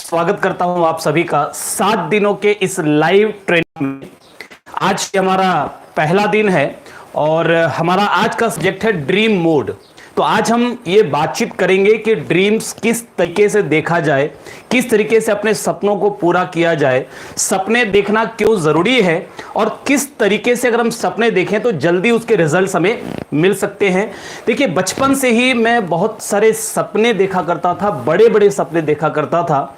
स्वागत करता हूं आप सभी का 7 दिनों के इस लाइव ट्रेनिंग में। आज हमारा पहला दिन है और हमारा आज का सब्जेक्ट है ड्रीम मोड। तो आज हम ये बातचीत करेंगे कि ड्रीम्स किस तरीके से देखा जाए, किस तरीके से अपने सपनों को पूरा किया जाए, सपने देखना क्यों ज़रूरी है और किस तरीके से अगर हम सपने देखें तो जल्दी उसके रिजल्ट्स हमें मिल सकते हैं। देखिए, बचपन से ही मैं बहुत सारे सपने देखा करता था, बड़े बड़े सपने देखा करता था।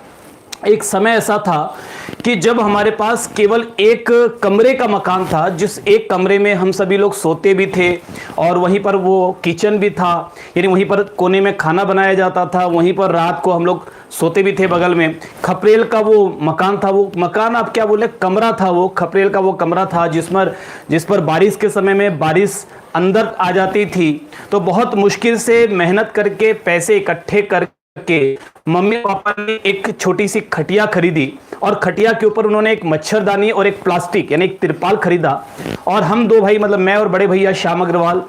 एक समय ऐसा था कि जब हमारे पास केवल एक कमरे का मकान था, जिस एक कमरे में हम सभी लोग सोते भी थे और वहीं पर वो किचन भी था, यानी वहीं पर कोने में खाना बनाया जाता था, वहीं पर रात को हम लोग सोते भी थे। बगल में खपरेल का वो मकान था, वो मकान आप क्या बोले, कमरा था, वो खपरेल का वो कमरा था जिस पर बारिश के समय में बारिश अंदर आ जाती थी। तो बहुत मुश्किल से मेहनत करके पैसे इकट्ठे करके मम्मी पापा ने एक छोटी सी खटिया खरीदी और खटिया के ऊपर उन्होंने एक मच्छरदानी और एक प्लास्टिक यानी एक तिरपाल खरीदा और हम दो भाई, मतलब मैं और बड़े भैया श्याम अग्रवाल,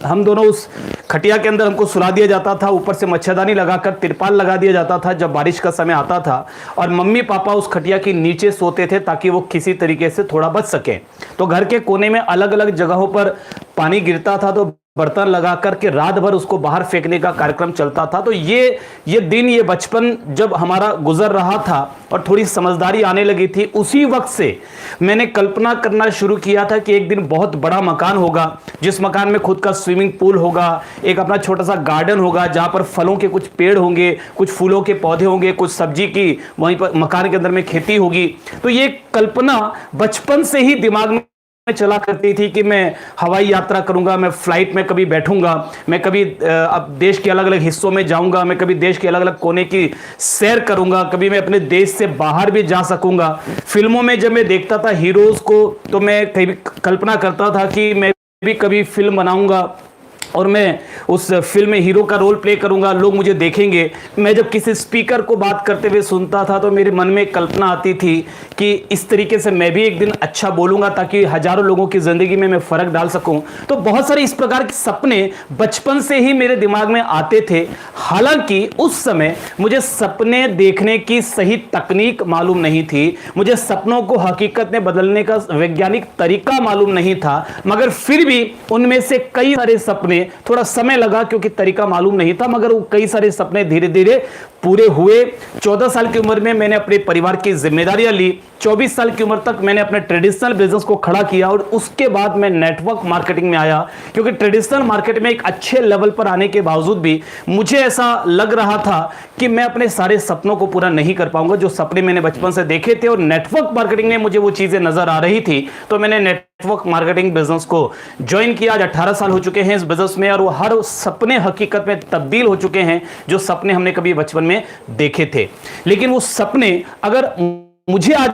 हम दोनों उस खटिया के अंदर हमको सुला दिया जाता था। ऊपर से मच्छरदानी लगाकर तिरपाल लगा दिया जाता था जब बारिश का समय आता था, और मम्मी पापा उस खटिया के नीचे सोते थे ताकि वो किसी तरीके से थोड़ा बच सके। तो घर के कोने में अलग अलग जगहों पर पानी गिरता था तो बर्तन लगा करके रात भर उसको बाहर फेंकने का कार्यक्रम चलता था। तो ये दिन, ये बचपन जब हमारा गुजर रहा था और थोड़ी समझदारी आने लगी थी, उसी वक्त से मैंने कल्पना करना शुरू किया था कि एक दिन बहुत बड़ा मकान होगा, जिस मकान में खुद का स्विमिंग पूल होगा, एक अपना छोटा सा गार्डन होगा जहां पर फलों के कुछ पेड़ होंगे, कुछ फूलों के पौधे होंगे, कुछ सब्जी की वहीं पर मकान के अंदर में खेती होगी। तो ये कल्पना बचपन से ही दिमाग में चला करती थी कि मैं हवाई यात्रा करूंगा, मैं फ्लाइट में कभी बैठूंगा, मैं कभी अब देश के अलग अलग हिस्सों में जाऊंगा, मैं कभी देश के अलग अलग कोने की सैर करूंगा, कभी मैं अपने देश से बाहर भी जा सकूंगा। फिल्मों में जब मैं देखता था हीरोज को तो मैं कभी कल्पना करता था कि मैं भी कभी फिल्म बनाऊंगा और मैं उस फिल्म में हीरो का रोल प्ले करूंगा, लोग मुझे देखेंगे। मैं जब किसी स्पीकर को बात करते हुए सुनता था तो मेरे मन में एक कल्पना आती थी कि इस तरीके से मैं भी एक दिन अच्छा बोलूंगा ताकि हजारों लोगों की जिंदगी में मैं फर्क डाल सकूं। तो बहुत सारे इस प्रकार के सपने बचपन से ही मेरे दिमाग में आते थे। हालांकि उस समय मुझे सपने देखने की सही तकनीक मालूम नहीं थी, मुझे सपनों को हकीकत में बदलने का वैज्ञानिक तरीका मालूम नहीं था, मगर फिर भी उनमें से कई सारे सपने, थोड़ा समय लगा क्योंकि तरीका मालूम नहीं था, मगर वो कई सारे सपने धीरे धीरे पूरे हुए। 14 साल की उम्र में मैंने अपने परिवार की जिम्मेदारियां ली। 24 साल की उम्र तक मैंने अपने ट्रेडिशनल बिजनेस को खड़ा किया और उसके बाद मैं नेटवर्क मार्केटिंग में आया, क्योंकि ट्रेडिशनल मार्केट में एक अच्छे लेवल पर आने के बावजूद भी मुझे ऐसा लग रहा था कि मैं अपने सारे सपनों को पूरा नहीं कर पाऊंगा जो सपने मैंने बचपन से देखे थे, और नेटवर्क मार्केटिंग में मुझे वो चीजें नजर आ रही थी। तो मैंने नेटवर्क मार्केटिंग बिजनेस को ज्वाइन किया। आज 18 साल हो चुके हैं इस बिजनेस में और वो हर सपने हकीकत में तब्दील हो चुके हैं जो सपने हमने कभी बचपन में देखे थे। लेकिन वो सपने, अगर मुझे आज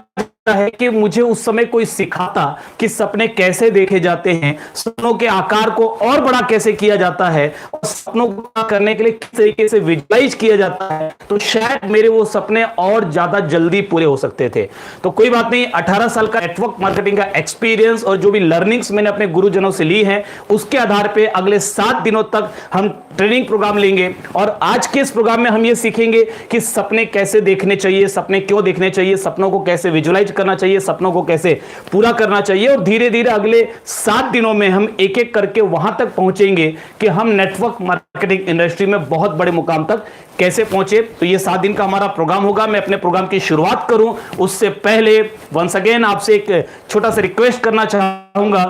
है कि मुझे उस समय कोई सिखाता कि सपने कैसे देखे जाते हैं, सपनों के आकार को और बड़ा कैसे किया जाता है और सपनों को पूरा करने के लिए किस तरीके से विजुअलाइज किया जाता है, तो शायद मेरे वो सपने और ज्यादा जल्दी पूरे हो सकते थे। तो कोई बात नहीं, 18 साल का नेटवर्क मार्केटिंग का एक्सपीरियंस और जो भी लर्निंग्स मैंने अपने गुरुजनों से ली है, उसके आधार पर अगले 7 दिनों तक हम ट्रेनिंग प्रोग्राम लेंगे और आज के इस प्रोग्राम में हम ये सीखेंगे कि सपने कैसे देखने चाहिए, सपने क्यों देखने चाहिए, सपनों को कैसे विजुअलाइज करना चाहिए, सपनों को कैसे पूरा करना चाहिए। और धीरे धीरे अगले 7 दिनों में हम एक एक करके वहां तक पहुंचेंगे कि हम नेटवर्क मार्केटिंग इंडस्ट्री में बहुत बड़े मुकाम तक कैसे पहुंचे। तो ये 7 दिन का हमारा प्रोग्राम होगा। मैं अपने प्रोग्राम की शुरुआत करूं उससे पहले वंस अगेन आपसे एक छोटा सा रिक्वेस्ट करना चाहूंगा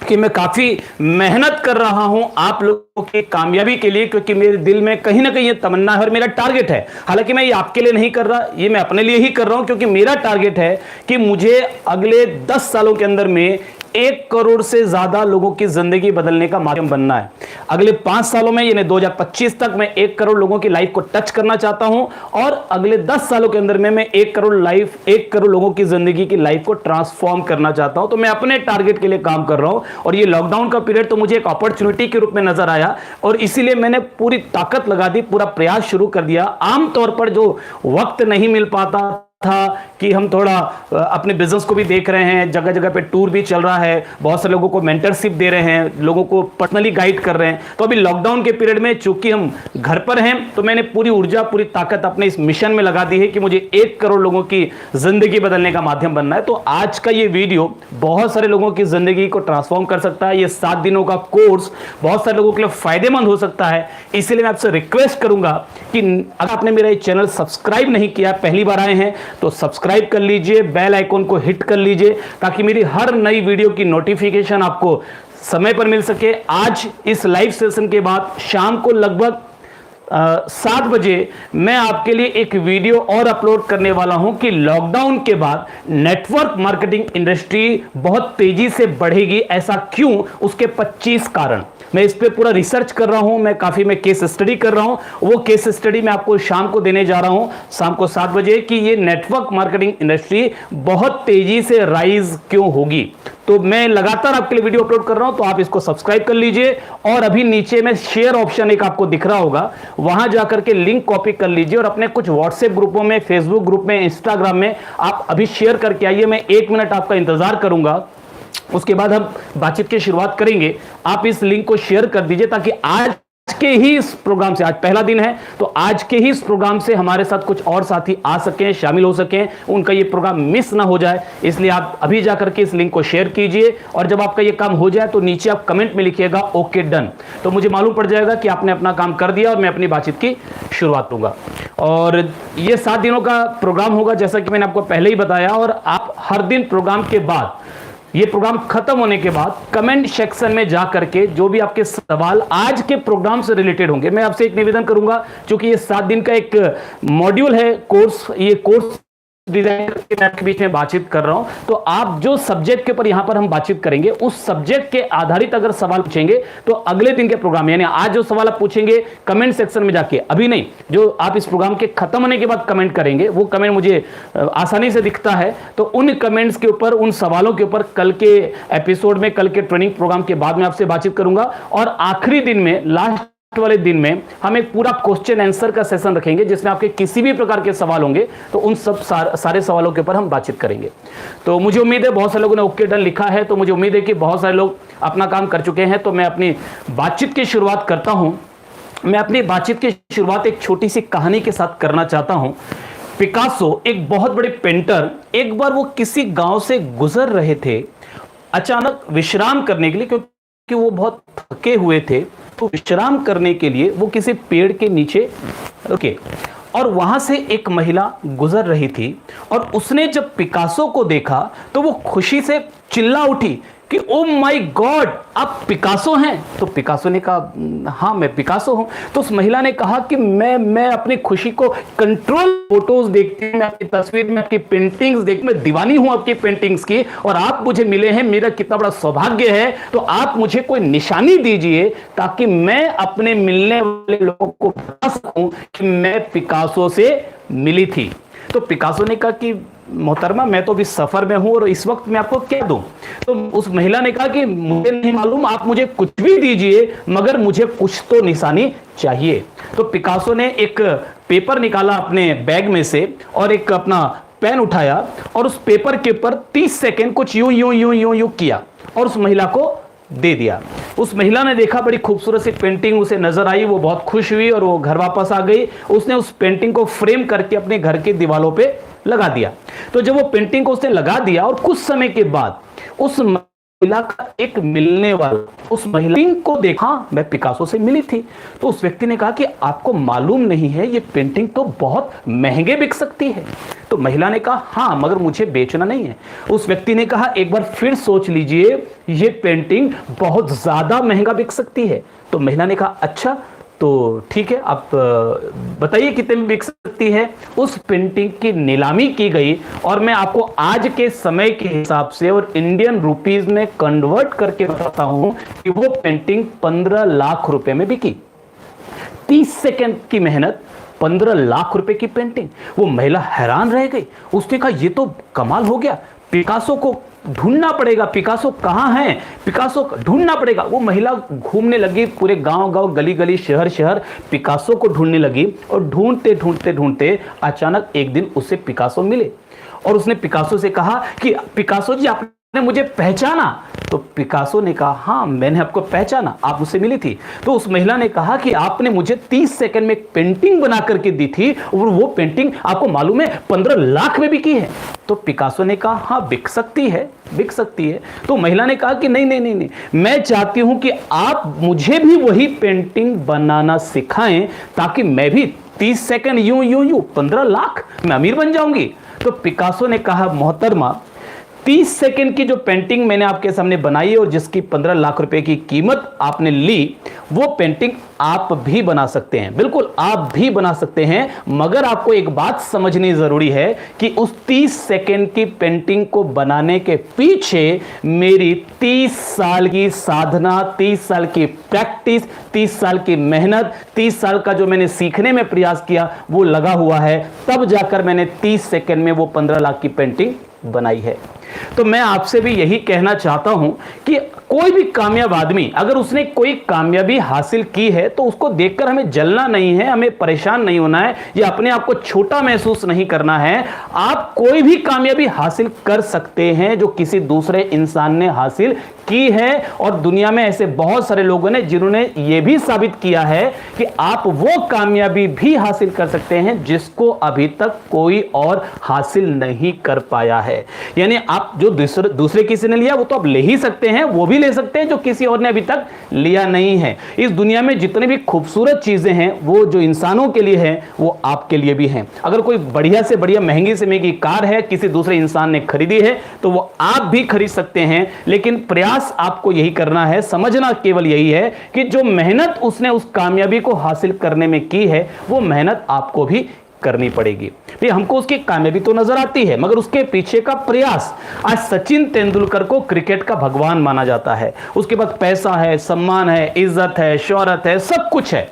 कि मैं काफी मेहनत कर रहा हूं आप लोगों की कामयाबी के लिए, क्योंकि मेरे दिल में कहीं ना कहीं ये तमन्ना है और मेरा टारगेट है। हालांकि मैं ये आपके लिए नहीं कर रहा, ये मैं अपने लिए ही कर रहा हूं, क्योंकि मेरा टारगेट है कि मुझे अगले 10 सालों के अंदर में 1 करोड़ से ज्यादा लोगों की जिंदगी बदलने का माध्यम बनना है। अगले 5 सालों में यानी 2025 तक मैं 1 करोड़ लोगों की लाइफ को टच करना चाहता हूं और अगले 10 सालों के अंदर में मैं 1 करोड़ लोगों की जिंदगी की लाइफ को ट्रांसफॉर्म करना चाहता हूं। तो मैं अपने टारगेट के लिए काम कर रहा हूं और ये लॉकडाउन का पीरियड तो मुझे एक अपॉर्चुनिटी के रूप में नजर आया और इसीलिए मैंने पूरी ताकत लगा दी, पूरा प्रयास शुरू कर दिया। आमतौर पर जो वक्त नहीं मिल पाता था कि हम थोड़ा अपने बिजनेस को भी देख रहे हैं, जगह जगह पे टूर भी चल रहा है, बहुत सारे लोगों को मेंटरशिप दे रहे हैं, लोगों को पर्सनली गाइड कर रहे हैं। तो अभी लॉकडाउन के पीरियड में चूंकि हम घर पर हैं, तो मैंने पूरी ऊर्जा पूरी ताकत अपने इस मिशन में लगा दी है कि मुझे 1 करोड़ लोगों की जिंदगी बदलने का माध्यम बनना है। तो आज का ये वीडियो बहुत सारे लोगों की जिंदगी को ट्रांसफॉर्म कर सकता है। ये 7 दिनों का कोर्स बहुत सारे लोगों के लिए फायदेमंद हो सकता है। इसलिए मैं आपसे रिक्वेस्ट करूंगा कि अगर आपने मेरा ये चैनल सब्सक्राइब नहीं किया, पहली बार आए हैं तो सब्सक्राइब कर लीजिए, बेल आइकॉन को हिट कर लीजिए ताकि मेरी हर नई वीडियो की नोटिफिकेशन आपको समय पर मिल सके। आज इस लाइव सेशन के बाद शाम को लगभग 7 बजे मैं आपके लिए एक वीडियो और अपलोड करने वाला हूं कि लॉकडाउन के बाद नेटवर्क मार्केटिंग इंडस्ट्री बहुत तेजी से बढ़ेगी, ऐसा क्यों, उसके 25 कारण। मैं इस पे पूरा रिसर्च कर रहा हूं, मैं केस स्टडी कर रहा हूं। वो केस स्टडी मैं आपको शाम को देने जा रहा हूं, शाम को 7 बजे, कि ये नेटवर्क मार्केटिंग इंडस्ट्री बहुत तेजी से राइज क्यों होगी। तो मैं लगातार आपके लिए वीडियो अपलोड कर रहा हूं, तो आप इसको सब्सक्राइब कर लीजिए। और अभी नीचे में शेयर ऑप्शन एक आपको दिख रहा होगा, वहां जाकर के लिंक कॉपी कर लीजिए और अपने कुछ व्हाट्सएप ग्रुपों में, फेसबुक ग्रुप में, इंस्टाग्राम में आप अभी शेयर करके आइए। मैं 1 मिनट आपका इंतजार करूंगा, उसके बाद हम बातचीत की शुरुआत करेंगे। आप इस लिंक को शेयर कर दीजिए ताकि आज के ही इस प्रोग्राम से, आज पहला दिन है तो आज के ही इस प्रोग्राम से हमारे साथ कुछ और साथी आ सकें, शामिल हो सकें, उनका ये प्रोग्राम मिस ना हो जाए। इसलिए आप अभी जाकर के इस लिंक को शेयर कीजिए और जब आपका ये काम हो जाए तो नीचे आप कमेंट में लिखिएगा ओके डन, तो मुझे मालूम पड़ जाएगा कि आपने अपना काम कर दिया और मैं अपनी बातचीत की शुरुआत करूंगा। और ये 7 दिनों का प्रोग्राम होगा जैसा कि मैंने आपको पहले ही बताया, और आप हर दिन प्रोग्राम के बाद, ये प्रोग्राम खत्म होने के बाद कमेंट सेक्शन में जा करके जो भी आपके सवाल आज के प्रोग्राम से रिलेटेड होंगे, मैं आपसे एक निवेदन करूंगा, क्योंकि ये 7 दिन का एक मॉड्यूल है कोर्स, ये कोर्स डिजाइन करके मैं आपके बीच में बातचीत कर रहा हूं। तो आप जो सब्जेक्ट के ऊपर यहां पर हम बातचीत करेंगे, उस सब्जेक्ट के आधारित अगर सवाल पूछेंगे तो अगले दिन के प्रोग्राम, यानी आज जो सवाल आप पूछेंगे कमेंट सेक्शन में जाके, अभी नहीं, जो आप इस प्रोग्राम के खत्म होने के बाद कमेंट करेंगे, वो कमेंट मुझे आसानी से दिखता है, तो उन कमेंट्स के ऊपर, उन सवालों के ऊपर कल के एपिसोड में, कल के ट्रेनिंग प्रोग्राम के बाद में आपसे बातचीत करूंगा। और आखिरी दिन में, लास्ट वाले दिन में, हम एक पूरा क्वेश्चन आंसर का सेशन रखेंगे जिसमें आपके किसी भी प्रकार के सवाल होंगे तो उन सब सारे सवालों के ऊपर हम बातचीत करेंगे। तो मुझे उम्मीद है बहुत सारे लोगों ने ओके डन लिखा है, तो मुझे उम्मीद है कि बहुत सारे लोग अपना काम कर चुके हैं। तो मैं अपनी बातचीत की शुरुआत करता हूं। मैं अपनी बातचीत की शुरुआत एक छोटी सी कहानी के साथ करना चाहता हूं। पिकासो, एक बहुत बड़े पेंटर, एक बार वो किसी गांव से गुजर रहे थे, अचानक विश्राम करने के लिए, क्योंकि वो बहुत थके हुए थे, तो विश्राम करने के लिए वो किसी पेड़ के नीचे रुके और वहां से एक महिला गुजर रही थी। और उसने जब पिकासो को देखा तो वो खुशी से चिल्ला उठी कि ओ माय गॉड, आप पिकासो हैं? तो पिकासो ने कहा हाँ मैं पिकासो हूं। तो उस महिला ने कहा कि मैं अपनी खुशी को कंट्रोल, फोटोज देखती हूं, मैं आपकी तस्वीर में, आपकी पेंटिंग्स देखती, मैं दीवानी हूं आपकी पेंटिंग्स की, और आप मुझे मिले हैं, मेरा कितना बड़ा सौभाग्य है। तो आप मुझे कोई निशानी दीजिए ताकि मैं अपने मिलने वाले लोगों को बता सकूं कि मैं पिकासो से मिली थी। तो पिकासो ने कहा कि मोहतरमा, मैं तो अभी सफर में हूं और इस वक्त मैं आपको क्या दूं? तो उस महिला ने कहा कि मुझे नहीं मालूम, आप मुझे कुछ भी दीजिए, मगर मुझे कुछ तो निशानी चाहिए। तो पिकासो ने एक पेपर निकाला अपने बैग में से और एक अपना पेन उठाया और उस पेपर के ऊपर 30 सेकेंड कुछ यूं यूं यूं यूं यूं किया और उस महिला को दे दिया। उस महिला ने देखा, बड़ी खूबसूरत सी पेंटिंग उसे नजर आई, वो बहुत खुश हुई और वो घर वापस आ गई। उसने उस पेंटिंग को फ्रेम करके अपने घर की दीवारों पे लगा दिया। तो जब वो पेंटिंग को उसने लगा दिया और कुछ समय के बाद उस महिला का एक मिलने वाला उस महिला को देखा, मैं पिकासो से मिली थी। तो उस व्यक्ति ने कहा कि आपको मालूम नहीं है, ये पेंटिंग तो बहुत महंगे बिक सकती है। तो महिला ने कहा हाँ, मगर मुझे बेचना नहीं है। उस व्यक्ति ने कहा एक बार फिर सोच लीजिए, ये पेंटिंग बहुत ज्यादा महंगा बिक सकती है। तो महिला ने कहा अच्छा, तो ठीक है, आप बताइए कितने में बिक सकती है। उस पेंटिंग की नीलामी की गई और मैं आपको आज के समय के हिसाब से और इंडियन रुपीस में कन्वर्ट करके बताता हूं कि वो पेंटिंग 15 लाख रुपए में बिकी। 30 सेकंड की मेहनत 15 लाख रुपए की पेंटिंग। वो महिला हैरान रह गई। उसने कहा ये तो कमाल हो गया, पिकासो को ढूंढना पड़ेगा, पिकासो कहाँ है, पिकासो ढूंढना पड़ेगा। वो महिला घूमने लगी, पूरे गांव गांव गली गली शहर शहर पिकासो को ढूंढने लगी। और ढूंढते ढूंढते ढूंढते अचानक एक दिन उससे पिकासो मिले और उसने पिकासो से कहा कि पिकासो जी आपने मुझे पहचाना? तो पिकासो ने कहा हाँ मैंने आपको पहचाना, आप मुझसे मिली थी। तो उस महिला ने कहा कि आपने मुझे 30 सेकंड में एक पेंटिंग बना करके दी थी और वो पेंटिंग आपको मालूम है 15 लाख में बिकी है। तो पिकासो ने कहा हाँ बिक सकती है, बिक सकती है। तो महिला ने कहा कि नहीं नहीं नहीं नहीं, मैं चाहती हूं कि आप मुझे भी वही पेंटिंग बनाना सिखाएं ताकि मैं भी 30 सेकंड यूं यूं यूं 15 लाख मैं अमीर बन जाऊंगी। तो पिकासो ने कहा मोहतरमा 30 सेकंड की जो पेंटिंग मैंने आपके सामने बनाई है और जिसकी 15 लाख रुपए की कीमत आपने ली, वो पेंटिंग आप भी बना सकते हैं, बिल्कुल आप भी बना सकते हैं। मगर आपको एक बात समझनी जरूरी है कि उस 30 सेकंड की पेंटिंग को बनाने के पीछे मेरी 30 साल की साधना, 30 साल की प्रैक्टिस, 30 साल की मेहनत, 30 साल का जो मैंने सीखने में प्रयास किया वो लगा हुआ है। तब जाकर मैंने 30 सेकंड में वो 15 लाख की पेंटिंग बनाई है। तो मैं आपसे भी यही कहना चाहता हूं कि कोई भी कामयाब आदमी अगर उसने कोई कामयाबी हासिल की है तो उसको देखकर हमें जलना नहीं है, हमें परेशान नहीं होना है या अपने आप को छोटा महसूस नहीं करना है। आप कोई भी कामयाबी हासिल कर सकते हैं जो किसी दूसरे इंसान ने हासिल की है। और दुनिया में ऐसे बहुत सारे लोगों ने जिन्होंने यह भी साबित किया है कि आप वो कामयाबी भी हासिल कर सकते हैं जिसको अभी तक कोई और हासिल नहीं कर पाया है। यानी आप जो दूसरे किसी ने लिया वो तो आप ले ही सकते हैं, वो भी ले सकते हैं जो किसी और ने अभी तक लिया नहीं है। इस दुनिया में जितनी भी खूबसूरत चीजें हैं वो जो इंसानों के लिए है वो आपके लिए भी हैं। अगर कोई बढ़िया से बढ़िया महंगी से महंगी कार है किसी दूसरे इंसान ने खरीदी है तो वो आप भी खरीद सकते हैं। लेकिन प्रयास आपको यही करना है, समझना केवल यही है कि जो मेहनत उसने उस कामयाबी को हासिल करने में की है वो मेहनत आपको भी करनी पड़ेगी। भाई हमको उसकी कामयाबी तो नजर आती है मगर उसके पीछे का प्रयास। आज सचिन तेंदुलकर को क्रिकेट का भगवान माना जाता है, उसके पास पैसा है, सम्मान है, इज्जत है, शोहरत है, सब कुछ है।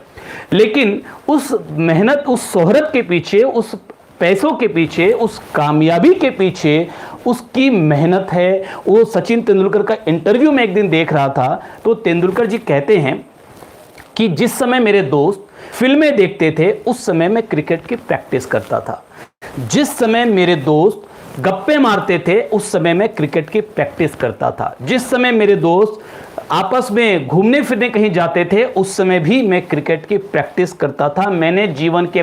लेकिन उस मेहनत, उस शोहरत के पीछे, उस पैसों के पीछे, उस कामयाबी के पीछे उसकी मेहनत है। वो सचिन तेंदुलकर का इंटरव्यू में एक दिन देख रहा था तो तेंदुलकर जी कहते हैं कि जिस समय मेरे दोस्त फिल्में देखते थे उस समय मैं क्रिकेट की प्रैक्टिस करता था, जिस समय मेरे दोस्त गप्पे मारते थे उस समय मैं क्रिकेट की प्रैक्टिस करता था, जिस समय मेरे दोस्त आपस में घूमने फिरने कहीं जाते थे उस समय भी मैं क्रिकेट की प्रैक्टिस करता था। मैंने जीवन के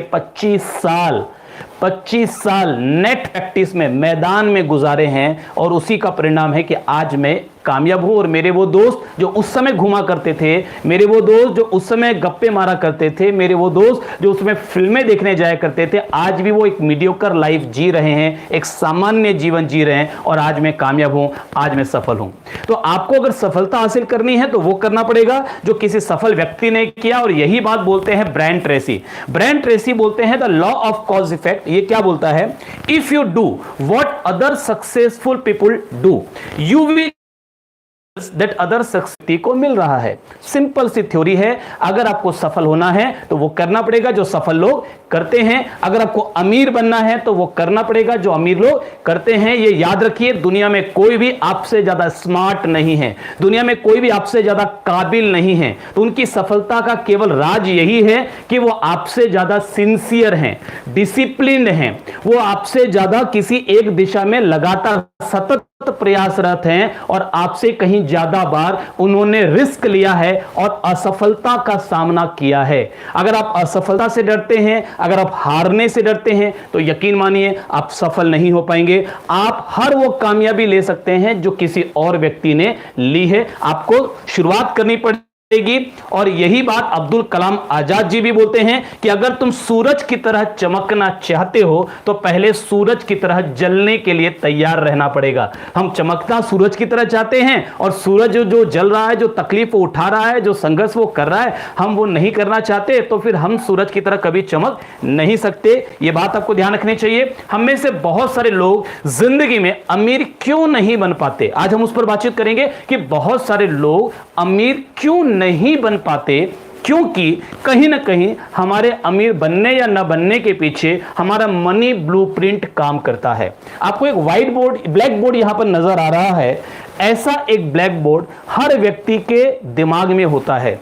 25 साल नेट प्रैक्टिस में मैदान में गुजारे हैं और उसी का परिणाम है कि आज मैं कामयाब हूं। और मेरे वो दोस्त जो उस समय घुमा करते थे, मेरे वो दोस्त जो उस समय गप्पे मारा करते थे, मेरे वो दोस्त जो उस समय फिल्में देखने जाया करते थे, आज भी वो एक मीडियोकर लाइफ जी रहे हैं, एक सामान्य जीवन जी रहे हैं और आज मैं कामयाब हूं, आज मैं सफल हूं। तो आपको अगर सफलता हासिल करनी है तो वो करना पड़ेगा जो किसी सफल व्यक्ति ने किया। और यही बात बोलते हैं ब्रायन ट्रेसी। ब्रायन ट्रेसी बोलते हैं the law of cause effect. ये क्या बोलता है? If you do what other successful people do you will that other success को मिल रहा है। सिंपल सी थ्योरी है। अगर आपको सफल होना है तो वो करना पड़ेगा जो सफल लोग करते हैं। अगर आपको अमीर बनना है तो वो करना पड़ेगा जो अमीर लोग करते हैं। ये याद रखिए, दुनिया में कोई भी आपसे ज्यादा स्मार्ट नहीं है, दुनिया में कोई भी आपसे ज्यादा काबिल नहीं है। तो उनकी सफलता का केवल राज यही है कि वो आपसे ज्यादा सिंसियर हैं, डिसिप्लिन्ड हैं, वो आपसे ज्यादा किसी एक दिशा में लगातार सतत प्रयासरत हैं और आपसे कहीं ज्यादा बार उन्होंने रिस्क लिया है और असफलता का सामना किया है। अगर आप असफलता से डरते हैं, अगर आप हारने से डरते हैं तो यकीन मानिए आप सफल नहीं हो पाएंगे। आप हर वो कामयाबी ले सकते हैं जो किसी और व्यक्ति ने ली है, आपको शुरुआत करनी पड़ेगी। और यही बात अब्दुल कलाम आजाद जी भी बोलते हैं कि अगर तुम सूरज की तरह चमकना चाहते हो तो पहले सूरज की तरह जलने के लिए तैयार रहना पड़ेगा। हम चमकता सूरज की तरह चाहते हैं और सूरज जो जल रहा है, जो तकलीफ वो उठा रहा है, जो संघर्ष वो कर रहा है, हम वो नहीं करना चाहते तो फिर हम सूरज की तरह कभी चमक नहीं सकते। ये बात आपको ध्यान रखनी चाहिए। हम में से बहुत सारे लोग जिंदगी में अमीर क्यों नहीं बन पाते, आज हम उस पर बातचीत करेंगे कि बहुत सारे लोग अमीर क्यों नहीं बन पाते। क्योंकि कहीं ना कहीं हमारे अमीर बनने या न बनने के पीछे हमारा मनी ब्लूप्रिंट काम करता है। आपको एक व्हाइट बोर्ड, ब्लैक बोर्ड यहां पर नजर आ रहा है। ऐसा एक ब्लैक बोर्ड हर व्यक्ति के दिमाग में होता है।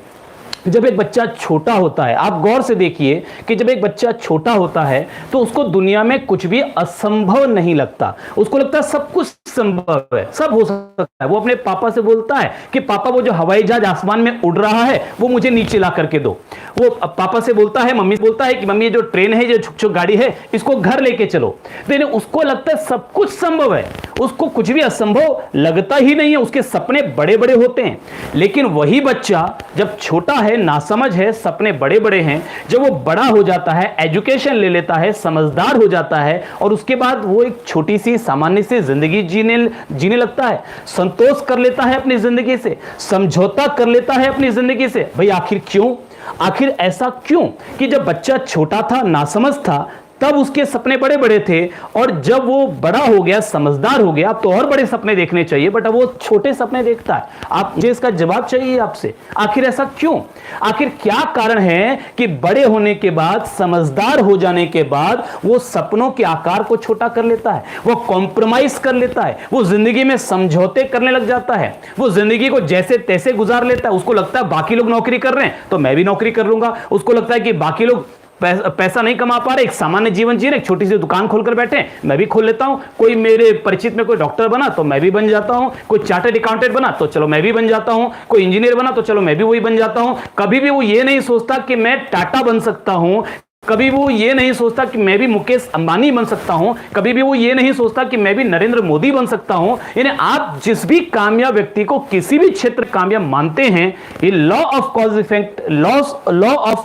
जब एक बच्चा छोटा होता है, आप गौर से देखिए कि जब एक बच्चा छोटा होता है तो उसको दुनिया में कुछ भी असंभव नहीं लगता। उसको लगता है सब कुछ संभव है, सब हो सकता है। वो अपने पापा से बोलता है कि पापा वो जो हवाई जहाज आसमान में उड़ रहा है वो मुझे नीचे ला करके दो। वो पापा से बोलता है, मम्मी से बोलता है कि मम्मी ये जो ट्रेन है, ये छुक छुक गाड़ी है, इसको घर लेके चलो। तो उसको लगता है सब कुछ संभव है, उसको कुछ भी असंभव लगता ही नहीं है। उसके सपने बड़े बड़े होते हैं। लेकिन वही बच्चा जब छोटा है, नासमझ है, सपने बड़े बड़े हैं, जब वो बड़ा हो जाता है, एजुकेशन ले लेता है, समझदार हो जाता है और उसके बाद वो एक छोटी सी सामान्य सी जिंदगी जीने लगता है, संतोष कर लेता है अपनी जिंदगी से, समझौता कर लेता है अपनी जिंदगी से। भाई आखिर क्यों? आखिर ऐसा क्यों कि जब बच्चा छोटा था, नासमझ था, तब उसके सपने बड़े बड़े थे और जब वो बड़ा हो गया, समझदार हो गया, अब तो और बड़े सपने देखने चाहिए, बट अब वो छोटे सपने देखता है। आप मुझे इसका जवाब चाहिए आपसे, आखिर ऐसा क्यों? आखिर क्या कारण है कि बड़े होने के बाद, समझदार हो जाने के बाद वो सपनों के आकार को छोटा कर लेता है, वो कॉम्प्रोमाइज कर लेता है, वो जिंदगी में समझौते करने लग जाता है, वो जिंदगी को जैसे तैसे गुजार लेता है। उसको लगता है बाकी लोग नौकरी कर रहे हैं तो मैं भी नौकरी कर लूंगा। उसको लगता है कि बाकी लोग पैसा नहीं कमा पा रहे, एक सामान्य जीवन जी रहे, एक छोटी सी दुकान खोलकर बैठे, मैं भी खोल लेता हूं। कोई मेरे परिचित में कोई डॉक्टर बना तो मैं भी बन जाता हूं, कोई चार्टर्ड अकाउंटेंट बना तो चलो मैं भी बन जाता हूं, कोई इंजीनियर बना तो चलो मैं भी वही बन जाता हूं। कभी भी वो ये नहीं सोचता कि मैं टाटा बन सकता हूं, कभी वो ये नहीं सोचता कि मैं भी मुकेश अंबानी बन सकता हूं, कभी भी वो ये नहीं सोचता कि मैं भी नरेंद्र मोदी बन सकता हूं। यानी आप जिस भी कामयाब व्यक्ति को किसी भी क्षेत्र कामयाब मानते हैं, ये law of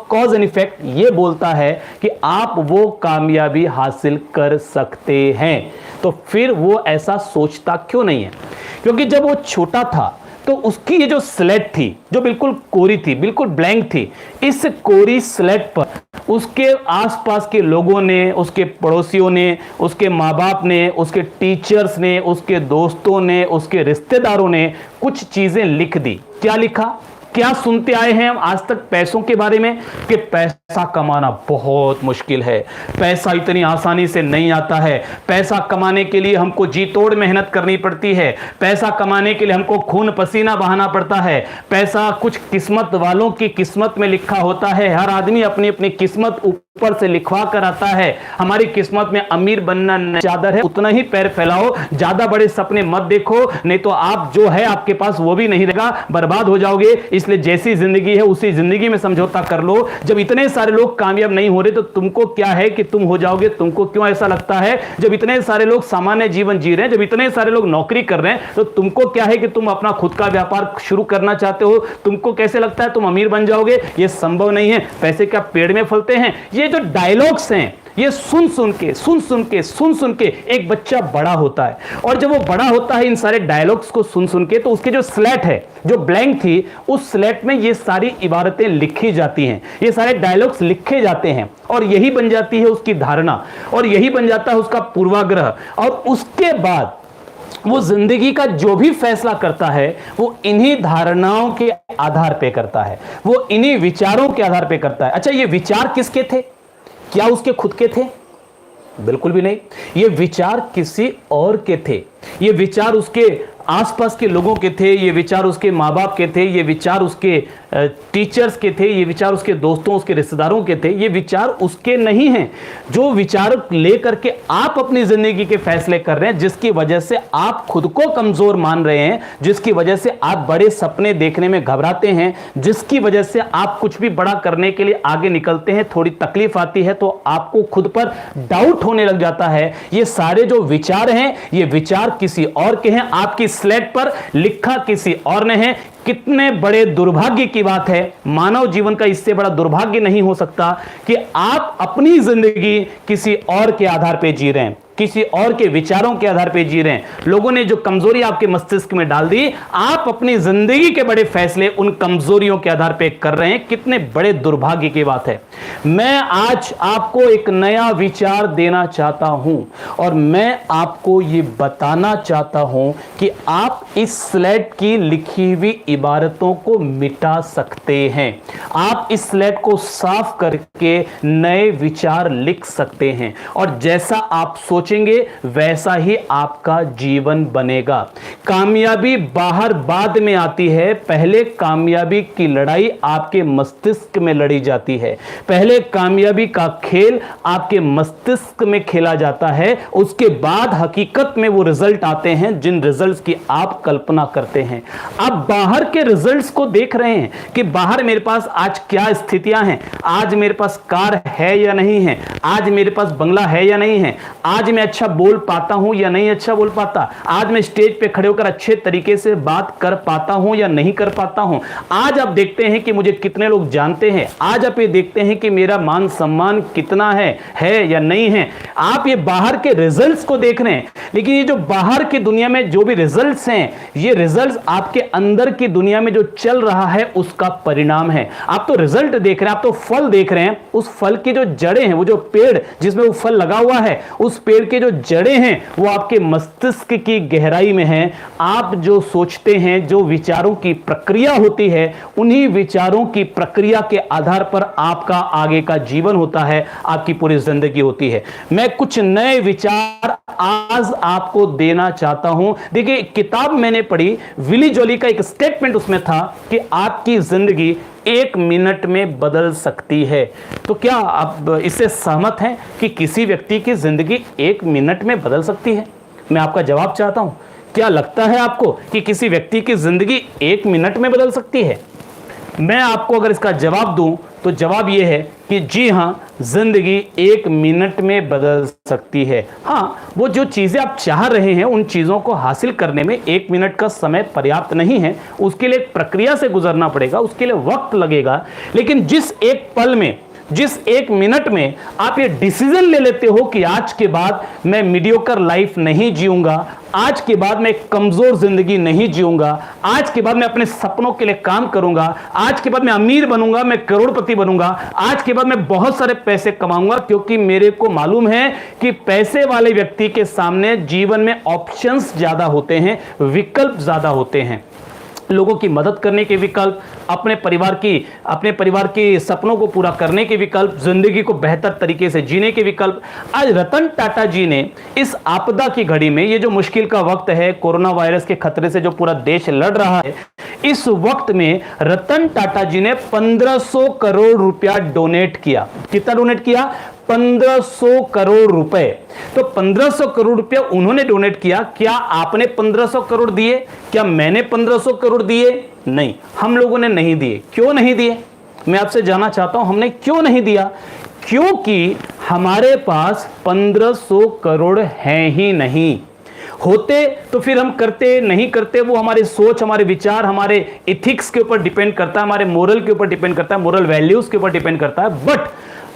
cause and effect ये बोलता है कि आप वो कामयाबी हासिल कर सकते हैं। तो फिर वो ऐसा सोचता क्यों नहीं है? क्योंकि जब वो छोटा था तो उसकी ये जो स्लेट थी, जो बिल्कुल कोरी थी, बिल्कुल ब्लैंक थी, इस कोरी स्लेट पर उसके आसपास के लोगों ने, उसके पड़ोसियों ने, उसके माँ बाप ने, उसके टीचर्स ने, उसके दोस्तों ने, उसके रिश्तेदारों ने कुछ चीजें लिख दी। क्या लिखा? क्या सुनते आए हैं हम आज तक पैसों के बारे में कि पैसा कमाना बहुत मुश्किल है, पैसा इतनी आसानी से नहीं आता है, पैसा कमाने के लिए हमको जी तोड़ मेहनत करनी पड़ती है, पैसा कमाने के लिए हमको खून पसीना बहाना पड़ता है, पैसा कुछ किस्मत वालों की किस्मत में लिखा होता है। हर आदमी अपनी अपनी किस्मत ऊपर से लिखवा कर आता है। हमारी किस्मत में अमीर बनना चादर है, उतना ही पैर फैलाओ, ज्यादा बड़े सपने मत देखो, नहीं तो आप जो है आपके पास वो भी नहीं रहेगा, बर्बाद हो जाओगे। इसलिए जैसी जिंदगी है उसी जिंदगी में समझौता कर लो। जब इतने सारे लोग कामयाब नहीं हो रहे तो तुमको क्या है कि तुम हो जाओगे? तुमको क्यों ऐसा लगता है? जब इतने सारे लोग सामान्य जीवन जी रहे हैं, जब इतने सारे लोग नौकरी कर रहे हैं, तो तुमको क्या है कि तुम अपना खुद का व्यापार शुरू करना चाहते हो? तुमको कैसे लगता है तुम अमीर बन जाओगे? यह संभव नहीं है। पैसे क्या पेड़ में फलते हैं? ये जो डायलॉग्स हैं, ये सुन सुन के एक बच्चा बड़ा होता है। और जब वो बड़ा होता है इन सारे डायलॉग्स को सुन सुन के, तो उसके जो स्लेट है, जो ब्लैंक थी, उस स्लेट में ये सारी इबारतें लिखी जाती हैं, ये सारे डायलॉग्स लिखे जाते हैं और यही बन जाती है उसकी धारणा और यही बन जाता है उसका पूर्वाग्रह। और उसके बाद वो जिंदगी का जो भी फैसला करता है वो इन्हीं धारणाओं के आधार पे करता है, वो इन्हीं विचारों के आधार पे करता है। अच्छा, ये विचार किसके थे? क्या उसके खुद के थे? बिल्कुल भी नहीं। ये विचार किसी और के थे, ये विचार उसके आसपास के लोगों के थे, ये विचार उसके माँ बाप के थे, ये विचार उसके टीचर्स के थे, ये विचार उसके दोस्तों, उसके रिश्तेदारों के थे। ये विचार उसके नहीं हैं। जो विचार लेकर के आप अपनी जिंदगी के फैसले कर रहे हैं, जिसकी वजह से आप खुद को कमजोर मान रहे हैं, जिसकी वजह से आप बड़े सपने देखने में घबराते हैं, जिसकी वजह से आप कुछ भी बड़ा करने के लिए आगे निकलते हैं, थोड़ी तकलीफ आती है तो आपको खुद पर डाउट होने लग जाता है। ये सारे जो विचार हैं, ये विचार किसी और के हैं, आपकी स्लेट पर लिखा किसी और ने है। कितने बड़े दुर्भाग्य की बात है, मानव जीवन का इससे बड़ा दुर्भाग्य नहीं हो सकता कि आप अपनी जिंदगी किसी और के आधार पर जी रहे हैं। किसी और के विचारों के आधार पर जी रहे हैं, लोगों ने जो कमजोरी आपके मस्तिष्क में डाल दी, आप अपनी जिंदगी के बड़े फैसले उन कमजोरियों के आधार पर कर रहे हैं। कितने बड़े दुर्भाग्य की बात है। मैं आज आपको एक नया विचार देना चाहता हूं और मैं आपको यह बताना चाहता हूं कि आप इस स्लेट की लिखी हुई इबारतों को मिटा सकते हैं। आप इस स्लेट को साफ करके नए विचार लिख सकते हैं और जैसा आप सोचेंगे वैसा ही आपका जीवन बनेगा। कामयाबी बाहर बाद में आती है, पहले कामयाबी की लड़ाई आपके मस्तिष्क में लड़ी जाती है। पहले कामयाबी का खेल आपके मस्तिष्क में खेला जाता है, उसके बाद हकीकत में वो रिजल्ट आते हैं जिन रिजल्ट्स की आप कल्पना करते हैं। आप बाहर के रिजल्ट्स को देख रहे हैं कि बाहर मेरे पास आज क्या स्थितियां हैं, आज मेरे पास कार है या नहीं है, आज मेरे पास बंगला है या नहीं है, आज मैं अच्छा बोल पाता हूं या नहीं अच्छा बोल पाता, आज मैं स्टेज पे खड़े होकर अच्छे तरीके से बात कर पाता हूं या नहीं कर पाता हूं। आज आप देखते हैं कि मुझे कितने लोग जानते हैं, आज आप ये देखते हैं कि मेरा मान सम्मान कितना है या नहीं है। आप ये बाहर के रिजल्ट्स को देख रहे हैं, लेकिन ये जो बाहर की दुनिया में जो भी रिजल्ट्स हैं, ये रिजल्ट्स आपके अंदर की दुनिया में जो चल रहा है उसका परिणाम है। आप तो रिजल्ट देख रहे हैं, आप तो फल देख रहे हैं, उस फल की जो जड़ें हैं, वो जो पेड़ जिसमें वो फल लगा हुआ है, उस पेड़ के जो जड़ें हैं वो आपके मस्तिष्क की गहराई में है। आप जो सोचते हैं, जो विचारों की प्रक्रिया होती है, उन्हीं विचारों की प्रक्रिया के आधार पर आपका आगे का जीवन होता है, आपकी पूरी जिंदगी होती है। मैं कुछ नए विचार आज आपको देना चाहता हूं। देखिए, किताब मैंने पढ़ी, विली जॉली का एक स्टेटमेंट उसमें था कि आपकी जिंदगी 1 मिनट में बदल सकती है। तो क्या आप इससे सहमत हैं कि किसी व्यक्ति की जिंदगी 1 मिनट में बदल सकती है? मैं आपका जवाब चाहता हूं। क्या लगता है आपको कि किसी व्यक्ति की जिंदगी 1 मिनट में बदल सकती है? मैं आपको अगर इसका जवाब दूं तो जवाब यह है कि जी हां, जिंदगी 1 मिनट में बदल सकती है। हां, वो जो चीजें आप चाह रहे हैं, उन चीजों को हासिल करने में 1 मिनट का समय पर्याप्त नहीं है। उसके लिए एक प्रक्रिया से गुजरना पड़ेगा, उसके लिए वक्त लगेगा। लेकिन जिस एक पल में, जिस 1 मिनट में आप ये डिसीजन ले लेते हो कि आज के बाद मैं मीडियोकर लाइफ नहीं जीऊंगा, आज के बाद मैं कमजोर जिंदगी नहीं जीऊंगा, आज के बाद मैं अपने सपनों के लिए काम करूंगा, आज के बाद मैं अमीर बनूंगा, मैं करोड़पति बनूंगा, आज के बाद मैं बहुत सारे पैसे कमाऊंगा, क्योंकि मेरे को मालूम है कि पैसे वाले व्यक्ति के सामने जीवन में ऑप्शंस ज्यादा होते हैं, विकल्प ज्यादा होते हैं। लोगों की मदद करने के विकल्प, अपने परिवार की सपनों को पूरा करने के विकल्प, जिंदगी को बेहतर तरीके से जीने के विकल्प। आज रतन टाटा जी ने इस आपदा की घड़ी में, ये जो मुश्किल का वक्त है, कोरोना वायरस के खतरे से जो पूरा देश लड़ रहा है, इस वक्त में रतन टाटा जी ने 1500 करोड़ रुपया डोनेट किया। कितना डोनेट किया? 1500 करोड़ रुपए। तो 1500 करोड़ रुपया उन्होंने डोनेट किया। क्या आपने 1500 करोड़ दिए? क्या मैंने 1500 करोड़ दिए? नहीं, हम लोगों ने नहीं दिए। क्यों नहीं दिए? मैं आपसे जानना चाहता हूं, हमने क्यों नहीं दिया? क्योंकि हमारे पास 1500 करोड़ हैं ही नहीं। होते तो फिर हम करते, नहीं करते वो हमारी सोच, हमारे विचार, हमारे इथिक्स के ऊपर डिपेंड करता है, हमारे मोरल के ऊपर डिपेंड करता है, मोरल वैल्यूज के ऊपर डिपेंड करता है। बट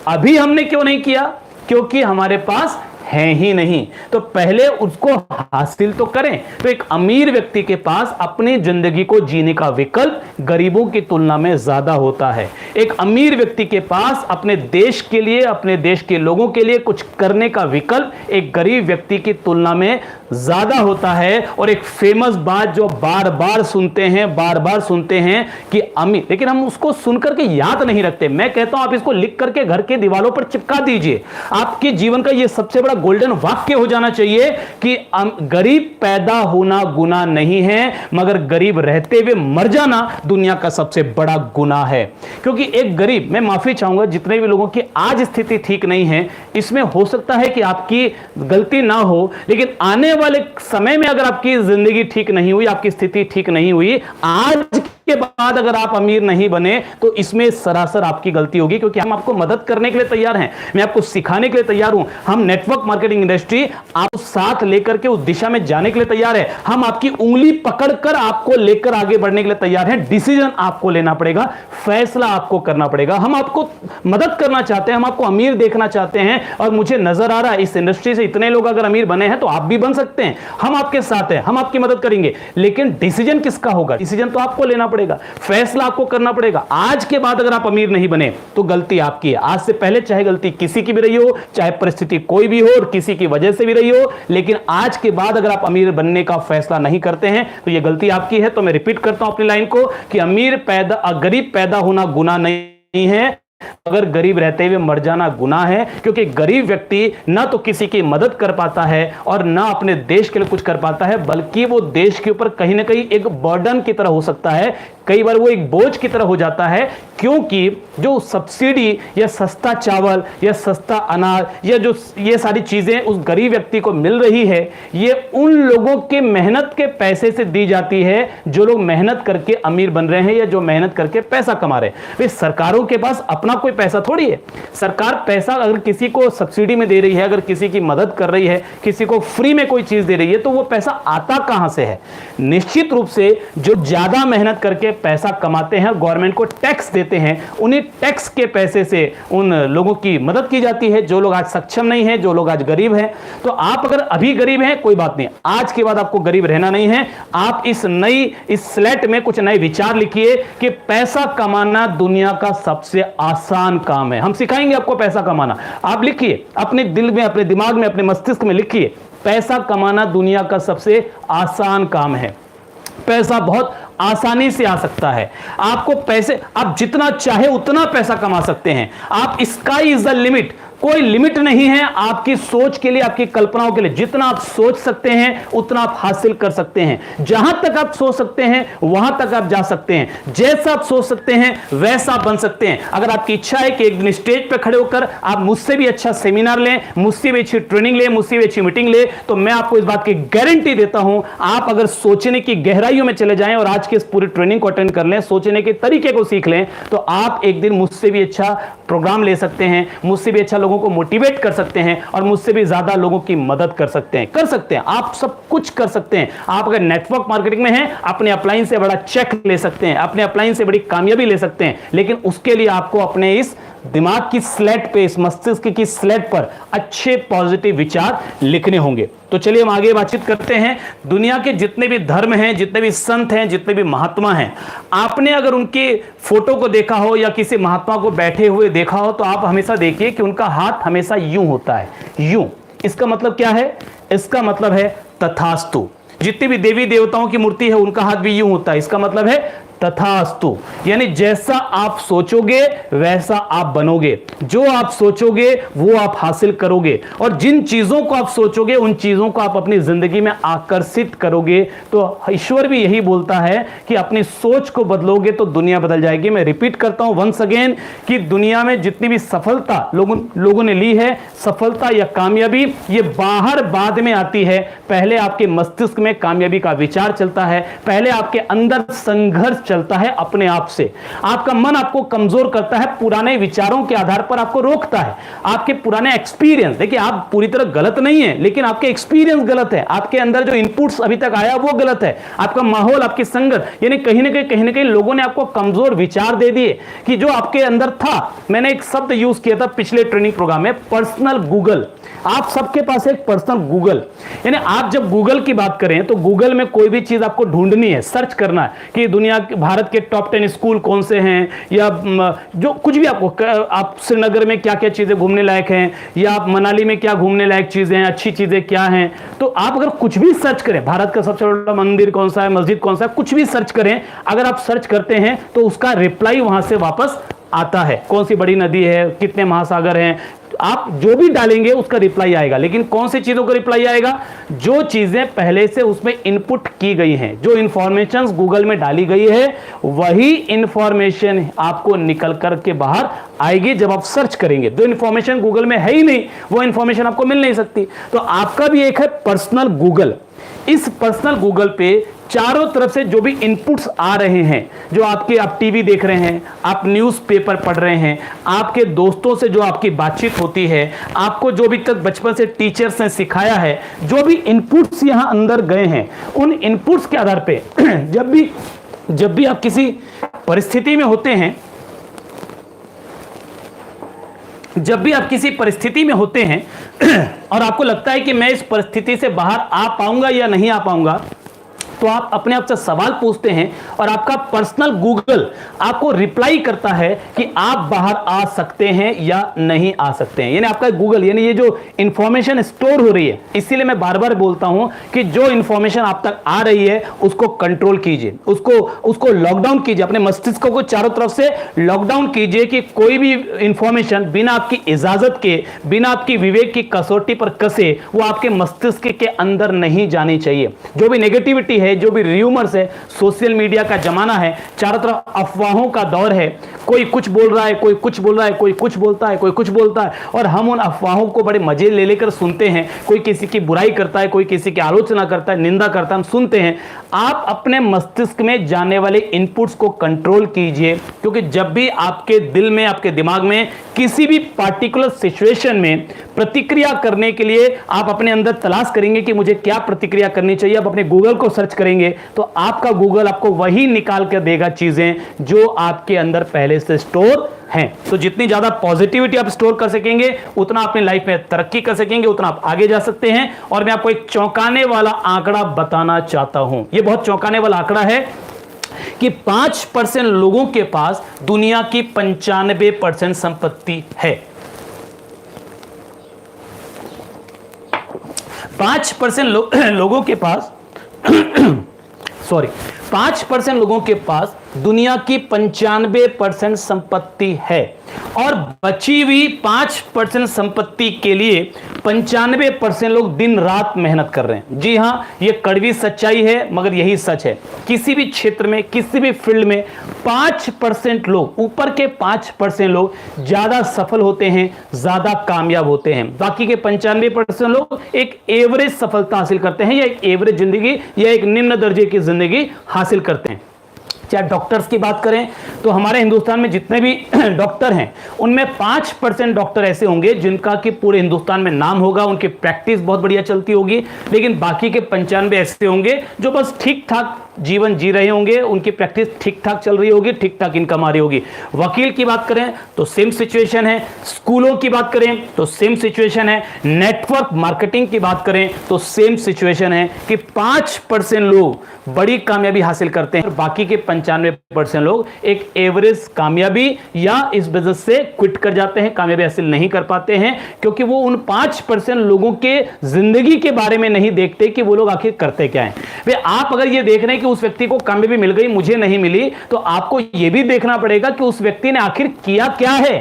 अभी हमने क्यों नहीं किया? क्योंकि हमारे पास है ही नहीं। तो पहले उसको हासिल तो करें। तो एक अमीर व्यक्ति के पास अपनी जिंदगी को जीने का विकल्प गरीबों की तुलना में ज्यादा होता है। एक अमीर व्यक्ति के पास अपने देश के लिए, अपने देश के लोगों के लिए कुछ करने का विकल्प एक गरीब व्यक्ति की तुलना में ज्यादा होता है। और एक फेमस बात जो बार बार सुनते हैं कि अमीर, लेकिन हम उसको सुनकर के याद नहीं रखते। मैं कहता हूं आप इसको लिख करके घर के दीवारों पर चिपका दीजिए। आपके जीवन का यह सबसे बड़ा गोल्डन वाक्य हो जाना चाहिए कि गरीब पैदा होना गुनाह नहीं है, मगर गरीब रहते हुए मर जाना दुनिया का सबसे बड़ा गुनाह है। क्योंकि एक गरीब, मैं माफी चाहूंगा जितने भी लोगों की आज स्थिति ठीक नहीं है, इसमें हो सकता है कि आपकी गलती ना हो, लेकिन आने वाले समय में अगर आपकी जिंदगी ठीक नहीं हुई, आपकी स्थिति ठीक नहीं हुई, आज के बाद अगर आप अमीर नहीं बने तो इसमें सरासर आपकी गलती होगी, क्योंकि हम आपको मदद करने के लिए तैयार हैं, मैं आपको सिखाने के लिए तैयार हूं। हम नेटवर्क मार्केटिंग इंडस्ट्री आपको साथ लेकर के उस दिशा में जाने के लिए तैयार है। हम आपकी उंगली पकड़कर आपको लेकर आगे बढ़ने के लिए तैयार हैं। डिसीजन आपको लेना पड़ेगा, फैसला आपको करना पड़ेगा। हम आपको मदद करना चाहते हैं, हम आपको अमीर देखना चाहते हैं, और मुझे नजर आ रहा है इस इंडस्ट्री से इतने लोग अगर अमीर बने हैं तो आप भी बन सकते हैं। हम आपके साथ हैं, हम आपकी मदद करेंगे, लेकिन डिसीजन किसका होगा? डिसीजन तो आपको लेना पड़ेगा, फैसला आपको करना पड़ेगा। आज के बाद अगर आप अमीर नहीं बने तो गलती आपकी है। आज से पहले चाहे गलती किसी की भी रही हो, चाहे परिस्थिति कोई भी हो और किसी की वजह से भी रही हो, लेकिन आज के बाद अगर आप अमीर बनने का फैसला नहीं करते हैं तो यह गलती आपकी है। तो मैं रिपीट करता हूं अपनी लाइन को कि गरीब पैदा होना गुनाह नहीं है, अगर गरीब रहते हुए मर जाना गुनाह है, क्योंकि गरीब व्यक्ति ना तो किसी की मदद कर पाता है और ना अपने देश के लिए कुछ कर पाता है, बल्कि वो देश के ऊपर कहीं ना कहीं एक बर्डन की तरह हो सकता है। कई बार वो एक बोझ की तरह हो जाता है, क्योंकि जो सब्सिडी या सस्ता चावल या सस्ता अनाज या जो ये सारी चीजें उस गरीब व्यक्ति को मिल रही है, ये उन लोगों के मेहनत के पैसे से दी जाती है जो लोग मेहनत करके अमीर बन रहे हैं या जो मेहनत करके पैसा कमा रहे हैं। वे सरकारों के पास अपना कोई पैसा थोड़ी है। सरकार पैसा अगर किसी को सब्सिडी में दे रही है, अगर किसी की मदद कर रही है, किसी को फ्री में कोई चीज दे रही है, तो वो पैसा आता कहां से है? निश्चित रूप से जो ज्यादा मेहनत करके पैसा कमाते हैं, गवर्नमेंट को टैक्स देते हैं, उन्हीं टैक्स के पैसे से उन लोगों की मदद की जाती है जो लोग आज सक्षम नहीं है, जो लोग आज गरीब हैं। तो आप अगर अभी गरीब हैं कोई बात नहीं, आज के बाद आपको गरीब रहना नहीं है। आप इस स्लेट में कुछ नए विचार लिखिए कि पैसा कमाना दुनिया का सबसे आसान काम है। हम सिखाएंगे आपको पैसा कमाना। आप लिखिए अपने दिल में, अपने दिमाग में, अपने मस्तिष्क में लिखिए, पैसा कमाना दुनिया का सबसे आसान काम है। पैसा बहुत आसानी से आ सकता है। आपको पैसे, आप जितना चाहे उतना पैसा कमा सकते हैं। आप स्काई इज द लिमिट, कोई लिमिट नहीं है आपकी सोच के लिए, आपकी कल्पनाओं के लिए। जितना आप सोच सकते हैं उतना आप हासिल कर सकते हैं। जहां तक आप सोच सकते हैं वहां तक आप जा सकते हैं। जैसा आप सोच सकते हैं वैसा आप बन सकते हैं। अगर आपकी इच्छा है कि एक दिन स्टेज पर खड़े होकर आप मुझसे भी अच्छा सेमिनार लें, मुझसे भी अच्छी ट्रेनिंग लें, मुझसे भी अच्छी मीटिंग लें, तो मैं आपको इस बात की गारंटी देता हूं, आप अगर सोचने की गहराइयों में चले जाएं और आज के इस पूरी ट्रेनिंग को अटेंड कर लें, सोचने के तरीके को सीख लें, तो आप एक दिन मुझसे भी अच्छा प्रोग्राम ले सकते हैं, मुझसे भी अच्छा लोगों को मोटिवेट कर सकते हैं और मुझसे भी ज्यादा लोगों की मदद कर सकते हैं। आप सब कुछ कर सकते हैं। आप अगर नेटवर्क मार्केटिंग में हैं, अपने अपलाइन से बड़ा चेक ले सकते हैं, अपने अपलाइन से बड़ी कामयाबी ले सकते हैं, लेकिन उसके लिए आपको अपने इस दिमाग की स्लेट पे, इस मस्तिष्क की स्लेट पर अच्छे पॉजिटिव विचार लिखने होंगे। तो चलिए हम आगे बातचीत करते हैं। दुनिया के जितने भी धर्म हैं, जितने भी संत हैं, जितने भी महात्मा हैं, आपने अगर उनके फोटो को देखा हो या किसी महात्मा को बैठे हुए देखा हो, तो आप हमेशा देखिए कि उनका हाथ हमेशा यूं होता है, यूं। इसका मतलब क्या है? इसका मतलब है तथास्तु। जितनी भी देवी देवताओं की मूर्ति है उनका हाथ भी यूं होता है। इसका मतलब है तथास्तु, यानी जैसा आप सोचोगे वैसा आप बनोगे, जो आप सोचोगे वो आप हासिल करोगे, और जिन चीजों को आप सोचोगे उन चीजों को आप अपनी जिंदगी में आकर्षित करोगे। तो ईश्वर भी यही बोलता है कि अपनी सोच को बदलोगे तो दुनिया बदल जाएगी। मैं रिपीट करता हूं वंस अगेन कि दुनिया में जितनी भी सफलता लोगों ने ली है, सफलता या कामयाबी, ये बाहर बाद में आती है। पहले आपके मस्तिष्क में कामयाबी का विचार चलता है, पहले आपके अंदर संघर्ष चलता है अपने आप से। आपका मन आपको कमजोर करता है, पुराने विचारों के आधार पर आपको रोकता है। आपके पुराने एक्सपीरियंस, देखिए आप पूरी तरह गलत नहीं है, लेकिन आपके एक्सपीरियंस गलत है, आपके अंदर जो इनपुट्स अभी तक आया वो गलत है, आपका माहौल, आपकी संगत, यानी कहीं ना कहीं लोगों ने आपको कमजोर विचार दे दिए कि जो आपके अंदर था। मैंने एक शब्द यूज किया था पिछले ट्रेनिंग प्रोग्राम में, पर्सनल गूगल। आप सबके पास एक पर्सनल गूगल, यानी आप जब गूगल की बात करें तो गूगल में कोई भी चीज आपको ढूंढनी है, सर्च करना है कि दुनिया भारत के टॉप 10 स्कूल कौन से हैं, या जो कुछ भी आपको, आप श्रीनगर में क्या क्या चीजें घूमने लायक हैं, या आप मनाली में क्या घूमने लायक चीजें हैं, अच्छी चीजें क्या हैं। तो आप अगर कुछ भी सर्च करें, भारत का सबसे बड़ा मंदिर कौन सा है, मस्जिद कौन सा है, कुछ भी सर्च करें, अगर आप सर्च करते हैं तो उसका रिप्लाई वहां से वापस आता है। कौन सी बड़ी नदी है, कितने महासागर हैं, आप जो भी डालेंगे उसका रिप्लाई आएगा। लेकिन कौन सी चीजों का रिप्लाई आएगा? जो चीजें पहले से उसमें इनपुट की गई हैं, जो इंफॉर्मेशन गूगल में डाली गई है, वही इंफॉर्मेशन आपको निकल करके बाहर आएगी जब आप सर्च करेंगे। जो इंफॉर्मेशन गूगल में है ही नहीं, वो इंफॉर्मेशन आपको मिल नहीं सकती। तो आपका भी एक है पर्सनल गूगल। इस पर्सनल गूगल पे चारों तरफ से जो भी इनपुट्स आ रहे हैं, जो आप टीवी देख रहे हैं, आप न्यूज़पेपर पढ़ रहे हैं, आपके दोस्तों से जो आपकी बातचीत होती है, आपको जो भी तक बचपन से टीचर्स ने सिखाया है, जो भी इनपुट्स यहां अंदर गए हैं, उन इनपुट्स के आधार पे जब भी आप किसी परिस्थिति में होते हैं, जब भी आप किसी परिस्थिति में होते हैं और आपको लगता है कि मैं इस परिस्थिति से बाहर आ पाऊंगा या नहीं आ पाऊंगा, तो आप अपने आप से सवाल पूछते हैं और आपका पर्सनल गूगल आपको रिप्लाई करता है कि आप बाहर आ सकते हैं या नहीं आ सकते हैं। यानी आपका गूगल, यानी ये जो इंफॉर्मेशन स्टोर हो रही है, इसीलिए मैं बार बार बोलता हूं कि जो इंफॉर्मेशन आप तक आ रही है उसको कंट्रोल कीजिए, उसको लॉकडाउन कीजिए, अपने मस्तिष्क को चारों तरफ से लॉकडाउन कीजिए कि कोई भी इंफॉर्मेशन बिना आपकी इजाजत के, बिना आपकी विवेक की कसौटी पर कसे, वो आपके मस्तिष्क के अंदर नहीं जानी चाहिए। जो भी नेगेटिविटी है, जो भी र्यूमर्स है, सोशल मीडिया का जमाना है, चारों तरफ अफवाहों का दौर है, कोई कुछ बोल रहा है, कोई कुछ बोल रहा है, कोई कुछ बोलता है, कोई कुछ बोलता है, और हम उन अफवाहों को बड़े मजे ले लेकर सुनते हैं। कोई किसी की बुराई करता है, कोई किसी की आलोचना करता है, निंदा करता है, हम सुनते हैं। आप अपने मस्तिष्क में जाने वाले इनपुट्स को कंट्रोल कीजिए, क्योंकि जब भी आपके दिल में, आपके दिमाग में किसी भी पार्टिकुलर सिचुएशन में प्रतिक्रिया करने के लिए आप अपने अंदर तलाश करेंगे कि मुझे क्या प्रतिक्रिया करनी चाहिए, आप अपने गूगल को सर्च करेंगे तो आपका गूगल आपको वही निकाल कर देगा चीजें जो आपके अंदर पहले से स्टोर हैं। तो जितनी ज्यादा पॉजिटिविटी आप स्टोर कर सकेंगे, उतना अपनी लाइफ में तरक्की कर सकेंगे, उतना आप आगे जा सकते हैं। और मैं आपको एक चौंकाने वाला आंकड़ा बताना चाहता हूं। यह बहुत चौंकाने वाला आंकड़ा है कि 5% लोगों के पास दुनिया की 95% संपत्ति है। 5% लोगों के पास 5% लोगों के पास दुनिया की 95% संपत्ति है, और बची हुई 5% संपत्ति के लिए 95% लोग दिन रात मेहनत कर रहे हैं। जी हां, यह कड़वी सच्चाई है, मगर यही सच है। किसी भी क्षेत्र में, किसी भी फील्ड में 5% लोग, ऊपर के 5% लोग ज्यादा सफल होते हैं, ज्यादा कामयाब होते हैं। बाकी के 95% लोग एक एवरेज सफलता हासिल करते हैं, या एक एवरेज जिंदगी, या एक निम्न दर्जे की जिंदगी हासिल करते हैं। चाहे डॉक्टर्स की बात करें तो हमारे हिंदुस्तान में जितने भी डॉक्टर हैं, उनमें 5% डॉक्टर ऐसे होंगे जिनका कि पूरे हिंदुस्तान में नाम होगा, उनकी प्रैक्टिस बहुत बढ़िया चलती होगी। लेकिन बाकी के 95 ऐसे होंगे जो बस ठीक ठाक जीवन जी रहे होंगे, उनकी प्रैक्टिस ठीक ठाक चल रही होगी, ठीक ठाक इनकम आ रही होगी। वकील की बात करें तो सेम सिचुएशन है, स्कूलों की बात करें तो सेम सिचुएशन है, नेटवर्क मार्केटिंग की बात करें तो सेम सिचुएशन है कि 5% लोग बड़ी कामयाबी हासिल करते हैं, बाकी के 95% लोग एक एवरेज कामयाबी या इस बिजनेस से क्विट कर जाते हैं, कामयाबी हासिल नहीं कर पाते हैं, क्योंकि वो उन 5% लोगों के जिंदगी के बारे में नहीं देखते कि वो लोग आखिर करते क्या हैं। वे आप अगर ये देख रहे हैं कि उस व्यक्ति को कामयाबी मिल गई, मुझे नहीं मिली, तो आपको यह भी देखना पड़ेगा कि उस व्यक्ति ने आखिर किया क्या है।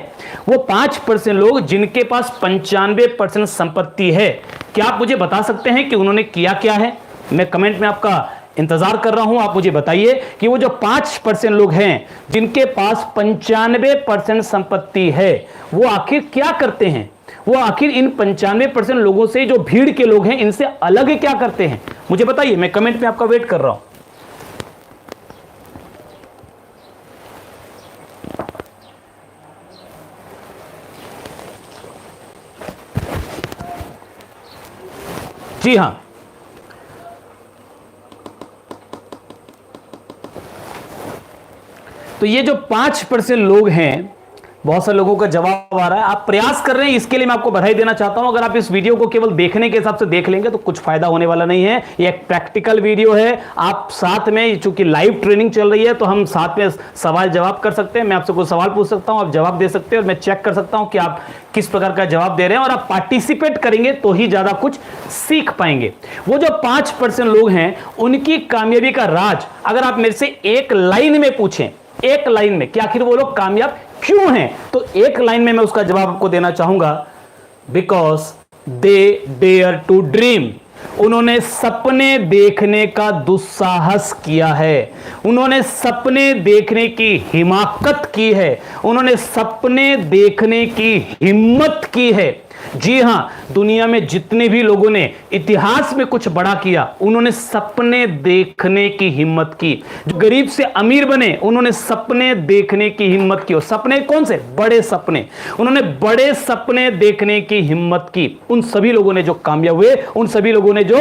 वो 5% लोग जिनके पास 95% संपत्ति है, क्या आप मुझे बता सकते हैं कि उन्होंने किया क्या है? मैं कमेंट में आपका इंतजार कर रहा हूं, आप मुझे बताइए कि वो जो 5% लोग हैं जिनके पास 95% संपत्ति है, वो आखिर क्या करते हैं। वो आखिर इन 95% लोगों से, जो भीड़ के लोग हैं, इनसे अलग क्या करते हैं, मुझे बताइए। मैं कमेंट में आपका वेट कर रहा हूं। जी हां, तो ये जो 5% लोग हैं, बहुत सारे लोगों का जवाब आ रहा है, आप प्रयास कर रहे हैं, इसके लिए मैं आपको बधाई देना चाहता हूं। अगर आप इस वीडियो को केवल देखने के हिसाब से देख लेंगे तो कुछ फायदा होने वाला नहीं है। ये एक प्रैक्टिकल वीडियो है, आप साथ में, चूंकि लाइव ट्रेनिंग चल रही है तो हम साथ में सवाल जवाब कर सकते हैं। मैं आपसे कोई सवाल पूछ सकता हूं, आप जवाब दे सकते हैं, और मैं चेक कर सकता हूं कि आप किस प्रकार का जवाब दे रहे हैं, और आप पार्टिसिपेट करेंगे तो ही ज्यादा कुछ सीख पाएंगे। वो जो 5% लोग हैं, उनकी कामयाबी का राज अगर आप मेरे से एक लाइन में पूछें, एक लाइन में, कि आखिर वो लोग कामयाब क्यों हैं, तो एक लाइन में मैं उसका जवाब आपको देना चाहूंगा, because they dare to dream. उन्होंने सपने देखने का दुस्साहस किया है, उन्होंने सपने देखने की हिमाकत की है, उन्होंने सपने देखने की हिम्मत की है। जी हां, दुनिया में जितने भी लोगों ने इतिहास में कुछ बड़ा किया, उन्होंने सपने देखने की हिम्मत की। जो गरीब से अमीर बने, उन्होंने सपने देखने की हिम्मत की। और सपने कौन से? बड़े सपने। उन्होंने बड़े सपने देखने की हिम्मत की। उन सभी लोगों ने जो कामयाब हुए, उन सभी लोगों ने जो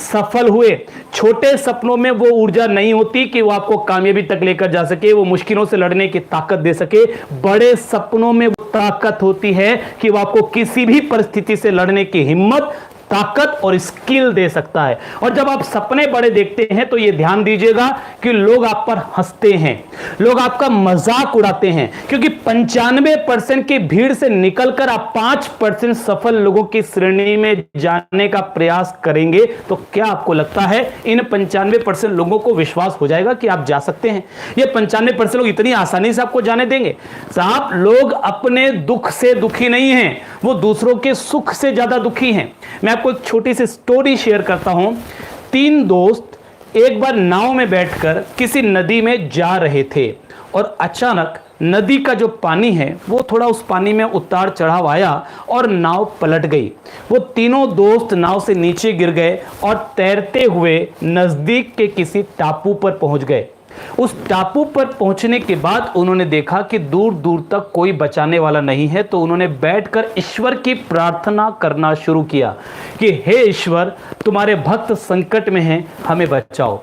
सफल हुए। छोटे सपनों में वो ऊर्जा नहीं होती कि वो आपको कामयाबी तक लेकर जा सके, वो मुश्किलों से लड़ने की ताकत दे सके। बड़े सपनों में वो ताकत होती है कि वो आपको किसी भी परिस्थिति से लड़ने की हिम्मत, ताकत और स्किल दे सकता है। और जब आप सपने बड़े देखते हैं तो यह ध्यान दीजिएगा कि लोग आप पर हंसते हैं, लोग आपका मजाक उड़ाते हैं, क्योंकि 95% की भीड़ से निकलकर आप 5% सफल लोगों की श्रेणी में जाने का प्रयास करेंगे तो क्या आपको लगता है इन 95% लोगों को विश्वास हो जाएगा कि आप जा सकते हैं? ये 95% लोग इतनी आसानी से आपको जाने देंगे? साहब, लोग अपने दुख से दुखी नहीं हैं, वो दूसरों के सुख से ज्यादा दुखी हैं। मैं आपको एक छोटी सी स्टोरी शेयर करता हूं। 3 दोस्त एक बार नाव में बैठकर किसी नदी में जा रहे थे और अचानक नदी का जो पानी है वो थोड़ा उस पानी में उतार चढ़ाव आया और नाव पलट गई। वो तीनों दोस्त नाव से नीचे गिर गए और तैरते हुए नजदीक के किसी टापू पर पहुंच गए। उस टापू पर पहुंचने के बाद उन्होंने देखा कि दूर दूर तक कोई बचाने वाला नहीं है, तो उन्होंने बैठकर ईश्वर की प्रार्थना करना शुरू किया कि हे ईश्वर, तुम्हारे भक्त संकट में हैं, हमें बचाओ।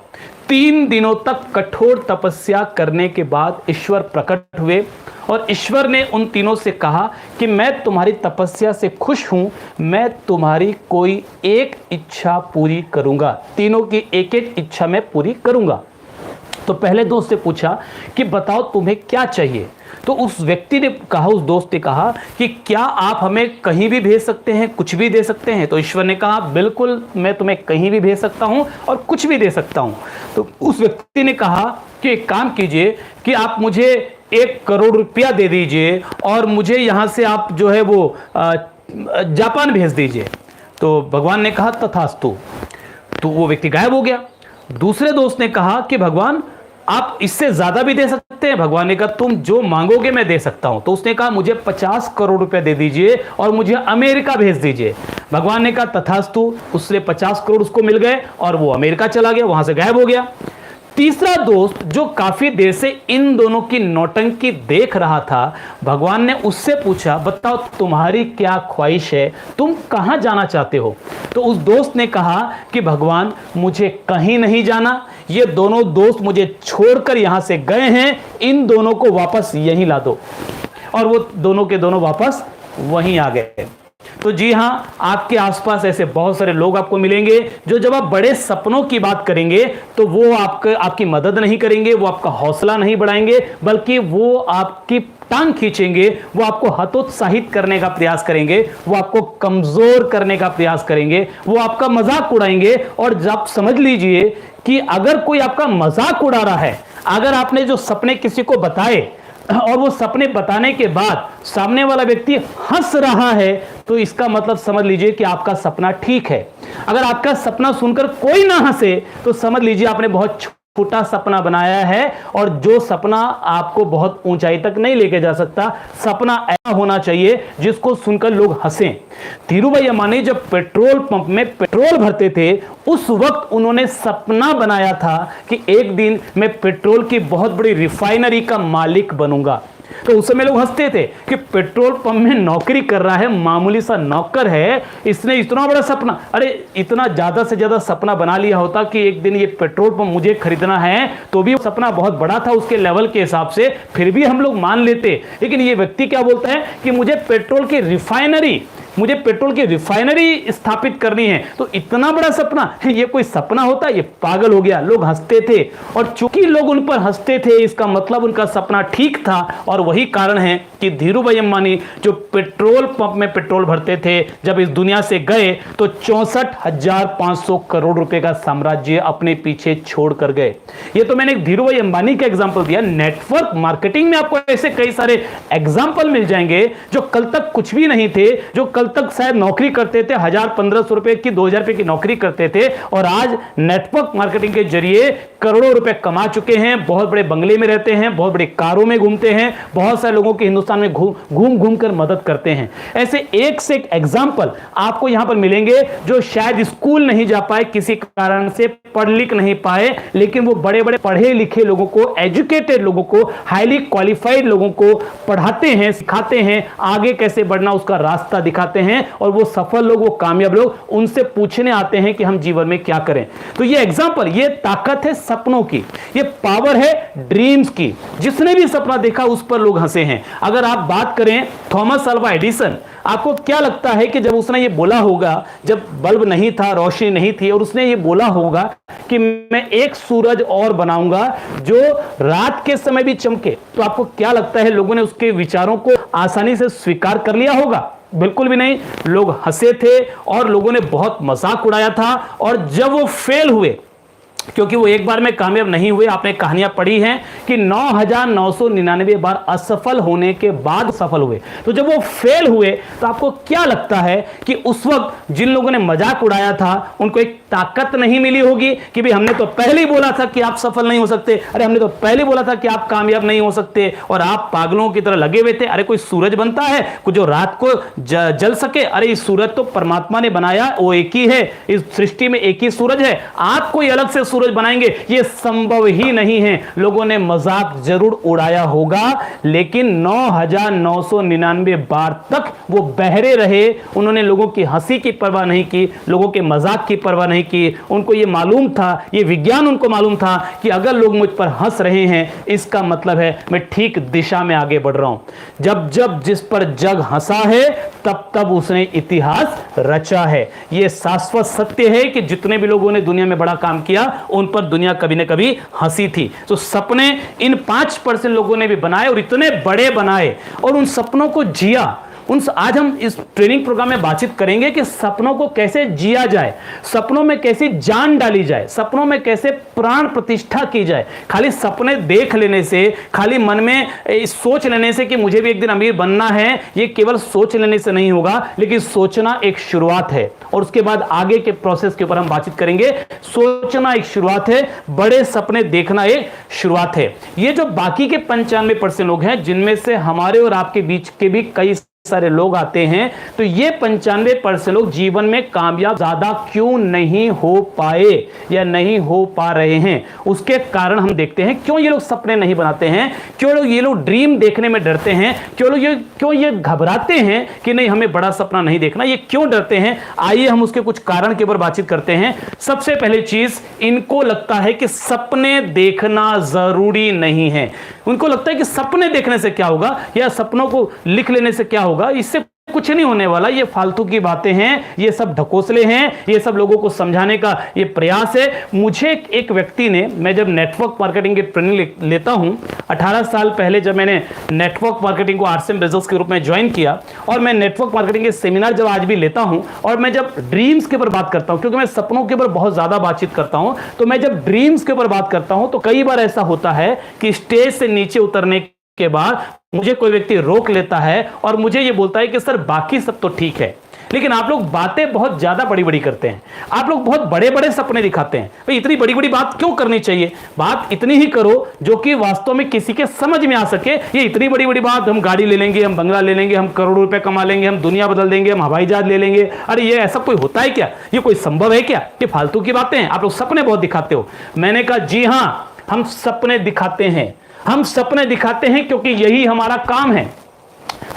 3 दिनों तक कठोर तपस्या करने के बाद ईश्वर प्रकट हुए और ईश्वर ने उन तीनों से कहा कि मैं तुम्हारी तपस्या से खुश हूं, मैं तुम्हारी कोई एक इच्छा पूरी करूंगा। तीनों की एक एक इच्छा मैं पूरी करूंगा। तो पहले दोस्त से पूछा कि बताओ तुम्हें क्या चाहिए? तो उस व्यक्ति ने कहा, उस दोस्त ने कहा कि क्या आप हमें कहीं भी भेज सकते हैं, कुछ भी दे सकते हैं? तो ईश्वर ने कहा बिल्कुल, मैं तुम्हें कहीं भी भेज सकता हूं और कुछ भी दे सकता हूं। तो उस व्यक्ति ने कहा कि एक काम कीजिए कि आप मुझे 1 करोड़ रुपया दे दीजिए और मुझे यहां से आप जो है वो जापान भेज दीजिए। तो भगवान ने कहा तथास्तु। तो वो व्यक्ति गायब हो गया। दूसरे दोस्त ने कहा कि भगवान आप इससे ज्यादा भी दे सकते हैं। भगवान ने कहा तुम जो मांगोगे मैं दे सकता हूं। तो उसने कहा मुझे 50 करोड़ रुपए दे दीजिए और मुझे अमेरिका भेज दीजिए। भगवान ने कहा तथास्तु। उससे 50 करोड़ उसको मिल गए और वो अमेरिका चला गया, वहां से गायब हो गया। तीसरा दोस्त जो काफी देर से इन दोनों की नौटंकी देख रहा था, भगवान ने उससे पूछा बताओ तुम्हारी क्या ख्वाहिश है, तुम कहां जाना चाहते हो? तो उस दोस्त ने कहा कि भगवान मुझे कहीं नहीं जाना, ये दोनों दोस्त मुझे छोड़कर यहां से गए हैं, इन दोनों को वापस यहीं ला दो। और वो दोनों के दोनों वापस वहीं आ गए। तो जी हां, आपके आसपास ऐसे बहुत सारे लोग आपको मिलेंगे जो जब आप बड़े सपनों की बात करेंगे तो वो आपकी मदद नहीं करेंगे, वो आपका हौसला नहीं बढ़ाएंगे, बल्कि वो आपकी टांग खींचेंगे, वो आपको हतोत्साहित करने का प्रयास करेंगे, वो आपको कमजोर करने का प्रयास करेंगे, वो आपका मजाक उड़ाएंगे। और जब समझ लीजिए कि अगर कोई आपका मजाक उड़ा रहा है, अगर आपने जो सपने किसी को बताए और वो सपने बताने के बाद सामने वाला व्यक्ति हंस रहा है, तो इसका मतलब समझ लीजिए कि आपका सपना ठीक है। अगर आपका सपना सुनकर कोई ना हंसे तो समझ लीजिए आपने बहुत छोटा सपना बनाया है और जो सपना आपको बहुत ऊंचाई तक नहीं लेके जा सकता। सपना ऐसा होना चाहिए जिसको सुनकर लोग हंसें। धीरूभाई अंबानी जब पेट्रोल पंप में पेट्रोल भरते थे, उस वक्त उन्होंने सपना बनाया था कि एक दिन मैं पेट्रोल की बहुत बड़ी रिफाइनरी का मालिक बनूंगा। तो उस समय लोग हंसते थे कि पेट्रोल पंप में नौकरी कर रहा है, मामूली सा नौकर है, इसने इतना बड़ा सपना। अरे इतना ज्यादा से ज्यादा सपना बना लिया होता कि एक दिन ये पेट्रोल पंप मुझे खरीदना है, तो भी सपना बहुत बड़ा था उसके लेवल के हिसाब से, फिर भी हम लोग मान लेते। लेकिन ये व्यक्ति क्या बोलता है कि मुझे पेट्रोल की रिफाइनरी स्थापित करनी है। तो इतना बड़ा सपना, ये कोई सपना होता? ये पागल हो गया। लोग हंसते थे और चूंकि लोग उन पर हंसते थे, इसका मतलब उनका सपना ठीक था। और वही कारण है कि धीरूभाई अंबानी जो पेट्रोल पंप में पेट्रोल भरते थे, जब इस दुनिया से गए तो 64,500 करोड़ रुपए का साम्राज्य अपने पीछे छोड़ कर गए। ये तो मैंने धीरूभाई अंबानी का एग्जांपल दिया। नेटवर्क मार्केटिंग में आपको ऐसे कई सारे एग्जांपल मिल जाएंगे जो कल तक कुछ भी नहीं थे, जो कल कल तक शायद नौकरी करते थे, 1000-1500 रुपए की, 2000 रुपए की नौकरी करते थे, और आज नेटवर्क मार्केटिंग के जरिए करोड़ों रुपए कमा चुके हैं, बहुत बड़े बंगले में रहते हैं, बहुत बड़ी कारों में घूमते हैं, बहुत सारे लोगों के हिंदुस्तान में घूम घूम कर मदद करते हैं। ऐसे एक से एक एग्जाम्पल आपको यहां पर मिलेंगे जो शायद स्कूल नहीं जा पाए, किसी कारण से पढ़ लिख नहीं पाए, लेकिन वो बड़े बड़े पढ़े लिखे लोगों को, एजुकेटेड लोगों को, हाईली क्वालिफाइड लोगों को पढ़ाते हैं, सिखाते हैं, आगे कैसे बढ़ना उसका रास्ता दिखाते हैं, और वो सफल लोग, वो कामयाब लोग उनसे पूछने आते हैं कि हम जीवन में क्या करें। तो ये एग्जाम्पल, ये ताकत है सपनों की, ये पावर है ड्रीम्स की। जिसने भी सपना देखा उस पर लोग हंसे हैं। अगर आप बात करें थॉमस अल्वा एडिसन, आपको क्या लगता है कि जब उसने ये बोला होगा, जब बल्ब नहीं था, रोशनी नहीं थी, और उसने ये बोला होगा कि मैं एक सूरज और बनाऊंगा जो रात के समय भी चमके, तो आपको क्या लगता है लोगों ने उसके विचारों को आसानी से स्वीकार कर लिया होगा? बिल्कुल भी नहीं। लोग हंसे थे और लोगों ने बहुत मजाक उड़ाया था, और जब वो फेल हुए, क्योंकि वो एक बार में कामयाब नहीं हुए, आपने कहानियां पढ़ी हैं कि 9999 बार असफल होने के बाद सफल हुए। तो जब वो फेल हुए तो आपको क्या लगता है कि उस वक्त जिन लोगों ने मजाक उड़ाया था उनको एक ताकत नहीं मिली होगी कि भाई हमने तो पहले ही बोला था कि आप सफल नहीं हो सकते, अरे हमने तो पहले बोला था कि आप कामयाब नहीं हो सकते, और आप पागलों की तरह लगे हुए थे। अरे कोई सूरज बनता है कुछ जो रात को जल सके? अरे इस सूरज तो परमात्मा ने बनाया, वो एक ही है, इस सृष्टि में एक ही सूरज है, आप कोई अलग से सूरज बनाएंगे, ये संभव ही नहीं है। लोगों ने मजाक जरूर उड़ाया होगा, लेकिन 9999 बार तक वो बहरे रहे। उन्होंने लोगों की हंसी की परवाह नहीं की, लोगों के मजाक की परवाह नहीं की। उनको ये मालूम था, ये विज्ञान उनको मालूम था कि अगर लोग मुझ पर हंस रहे हैं, इसका मतलब है मैं ठीक दिशा में आगे बढ़ रहा हूं। जब जब जिस पर जग हंसा है, तब तब उसने इतिहास रचा है। यह शाश्वत सत्य है कि जितने भी लोगों ने दुनिया में बड़ा काम किया, उन पर दुनिया कभी न कभी हंसी थी। तो सपने इन 5% लोगों ने भी बनाए, और इतने बड़े बनाए, और उन सपनों को जिया। आज हम इस ट्रेनिंग प्रोग्राम में बातचीत करेंगे कि सपनों को कैसे जिया जाए, सपनों में कैसी जान डाली जाए, सपनों में कैसे प्राण प्रतिष्ठा की जाए। खाली सपने देख लेने से, खाली मन में सोच लेने से कि मुझे भी एक दिन अमीर बनना है, ये केवल सोच लेने से नहीं होगा, लेकिन सोचना एक शुरुआत है, और उसके बाद आगे के प्रोसेस के ऊपर हम बातचीत करेंगे। सोचना एक शुरुआत है, बड़े सपने देखना एक शुरुआत है। ये जो बाकी के 95% लोग हैं, जिनमें से हमारे और आपके बीच के भी कई सारे लोग आते हैं, तो ये 95% लोग जीवन में कामयाब ज्यादा क्यों नहीं हो पाए या नहीं हो पा रहे हैं? उसके कारण हम देखते हैं क्यों ये लोग सपने नहीं बनाते हैं, क्यों ये लोग ड्रीम देखने में डरते हैं, क्यों ये घबराते हैं कि नहीं हमें बड़ा सपना नहीं देखना, ये क्यों डरते हैं? आइए हम उसके कुछ कारण के ऊपर बातचीत करते हैं। सबसे पहली चीज, इनको लगता है कि सपने देखना जरूरी नहीं है। उनको लगता है कि सपने देखने से क्या होगा, या सपनों को लिख लेने से क्या होगा, इससे कुछ नहीं होने वाला, ये फालतू की बातें हैं, ये सब ढकोसले हैं, ये सब लोगों को समझाने का ये प्रयास है। मुझे एक व्यक्ति ने, मैं जब नेटवर्क मार्केटिंग की ट्रेनिंग लेता हूं, 18 साल पहले जब मैंने नेटवर्क मार्केटिंग को आरसीएम बिजनेस के रूप में ज्वाइन किया, और मैं नेटवर्क मार्केटिंग के सेमिनार जब आज भी लेता हूं, और मैं जब ड्रीम्स के ऊपर बात करता हूं, क्योंकि मैं सपनों के ऊपर बहुत ज्यादा बातचीत करता हूं, तो मैं जब ड्रीम्स के ऊपर बात करता हूं, तो कई बार ऐसा होता है कि स्टेज से नीचे उतरने के बाद मुझे कोई व्यक्ति रोक लेता है और मुझे ये बोलता है कि सर बाकी सब तो ठीक है, लेकिन आप लोग बातें बहुत ज्यादा बड़ी बड़ी करते हैं, आप लोग बहुत बड़े बड़े सपने दिखाते हैं। भाई इतनी बड़ी बड़ी बात क्यों करनी चाहिए? बात इतनी ही करो जो कि वास्तव में किसी के समझ में आ सके। ये इतनी बड़ी बड़ी बात, हम गाड़ी ले लेंगे, हम बंगला ले लेंगे, हम करोड़ों रुपए कमा लेंगे, हम दुनिया बदल देंगे, हम हवाई जहाज ले लेंगे, अरे ये ऐसा कोई होता है क्या? ये कोई संभव है क्या? ये फालतू की बातें हैं। आप लोग सपने बहुत दिखाते हो। मैंने कहा जी हां, हम सपने दिखाते हैं, हम सपने दिखाते हैं क्योंकि यही हमारा काम है।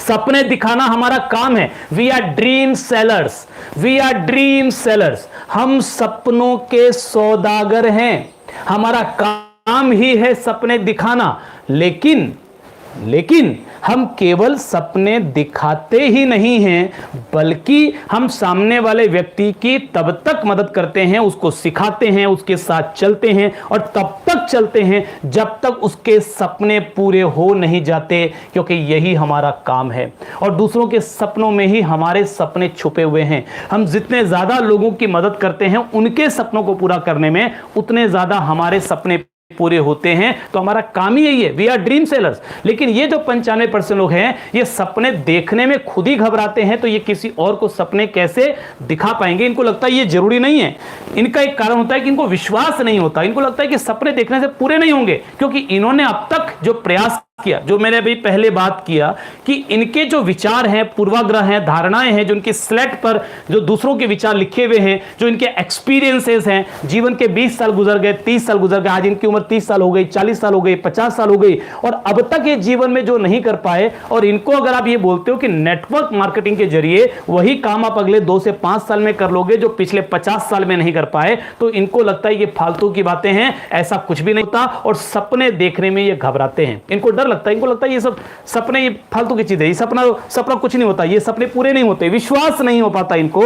सपने दिखाना हमारा काम है। We are dream sellers, we are dream sellers. हम सपनों के सौदागर हैं, हमारा काम ही है सपने दिखाना। लेकिन हम केवल सपने दिखाते ही नहीं हैं, बल्कि हम सामने वाले व्यक्ति की तब तक मदद करते हैं, उसको सिखाते हैं, उसके साथ चलते हैं, और तब तक चलते हैं जब तक उसके सपने पूरे हो नहीं जाते, क्योंकि यही हमारा काम है। और दूसरों के सपनों में ही हमारे सपने छुपे हुए हैं। हम जितने ज्यादा लोगों की मदद करते हैं उनके सपनों को पूरा करने में, उतने ज्यादा हमारे सपने पूरे होते हैं। तो हमारा काम ही यही है, वी आर ड्रीम सेलर्स। लेकिन ये जो 95% लोग हैं, ये सपने देखने में खुद ही घबराते हैं, तो ये किसी और को सपने कैसे दिखा पाएंगे? इनको लगता है ये जरूरी नहीं है। इनका एक कारण होता है कि इनको विश्वास नहीं होता, इनको लगता है कि सपने देखने से पूरे नहीं होंगे, क्योंकि इन्होंने अब तक जो प्रयास किया, जो मैंने अभी पहले बात किया कि इनके जो विचार हैं, पूर्वाग्रह हैं, धारणाएं हैं, जो इनकी स्लेट पर जो दूसरों के विचार लिखे हुए हैं, जो इनके एक्सपीरियंसेस हैं, जीवन के 20 साल गुजर गए, 30 साल गुजर गए, आज इनकी उम्र 30 साल हो गई, 40 साल हो गई, 50 साल हो गई, और अब तक ये जीवन में जो नहीं कर पाए, और इनको अगर आप ये बोलते हो कि नेटवर्क मार्केटिंग के जरिए वही काम आप अगले 2 से 5 साल में कर लोगे जो पिछले 50 साल में नहीं कर पाए, तो इनको लगता है ये फालतू की बातें हैं, ऐसा कुछ भी नहीं होता, और सपने देखने में ये घबराते हैं। इनको डर लगता है, इनको लगता है ये सब सपने, ये फालतू की चीज है, ये सपना कुछ नहीं होता, ये सपने पूरे नहीं होते, विश्वास नहीं हो पाता इनको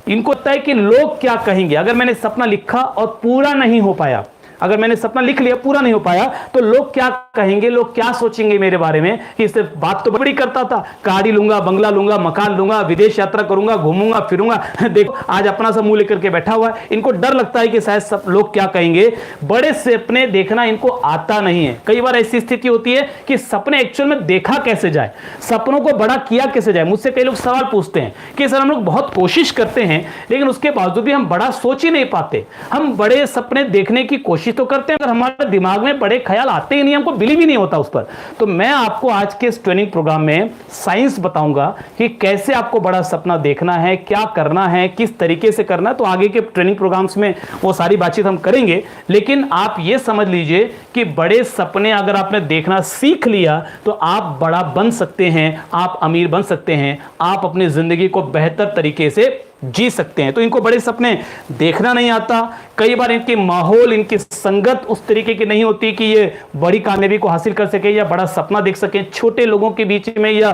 लगता है कि लोग क्या कहेंगे अगर मैंने सपना लिखा और पूरा नहीं हो पाया, अगर मैंने सपना लिख लिया पूरा नहीं हो पाया तो लोग क्या कहेंगे, लोग क्या सोचेंगे मेरे बारे में, कि इससे बात तो बड़ी करता था, गाड़ी लूंगा, बंगला लूंगा, मकान लूंगा, विदेश यात्रा करूंगा, घूमूंगा फिरूंगा, देखो आज अपना सब मुंह लेकर के बैठा हुआ है। इनको डर लगता है कि शायद सब लोग क्या कहेंगे, बड़े सपने देखना इनको आता नहीं है। कई बार ऐसी स्थिति होती है कि सपने एक्चुअल में देखा कैसे जाए, सपनों को बड़ा किया कैसे जाए। मुझसे कई लोग सवाल पूछते हैं कि सर हम लोग बहुत कोशिश करते हैं लेकिन उसके बावजूद भी हम बड़ा सोच ही नहीं पाते, हम बड़े सपने देखने की कोशिश तो करते हैं, अगर हमारे दिमाग में बड़े ख्याल आते ही नहीं, हमको बिलीव ही नहीं होता उस पर। तो मैं आपको आज के इस ट्रेनिंग प्रोग्राम में साइंस बताऊंगा कि कैसे आपको बड़ा सपना देखना है, क्या करना है, किस तरीके से करना है। तो आगे के ट्रेनिंग प्रोग्राम्स में वो सारी बातचीत हम करेंगे, लेकिन आप ये समझ लीजिए कि बड़े सपने अगर आपने देखना सीख लिया तो आप बड़ा बन सकते हैं, आप अमीर बन सकते हैं, आप अपनी जिंदगी को बेहतर तरीके से जी सकते हैं। तो इनको बड़े सपने देखना नहीं आता, कई बार इनके माहौल, इनकी संगत उस तरीके की नहीं होती कि ये बड़ी कामयाबी को हासिल कर सके या बड़ा सपना देख सके। छोटे लोगों के बीच में या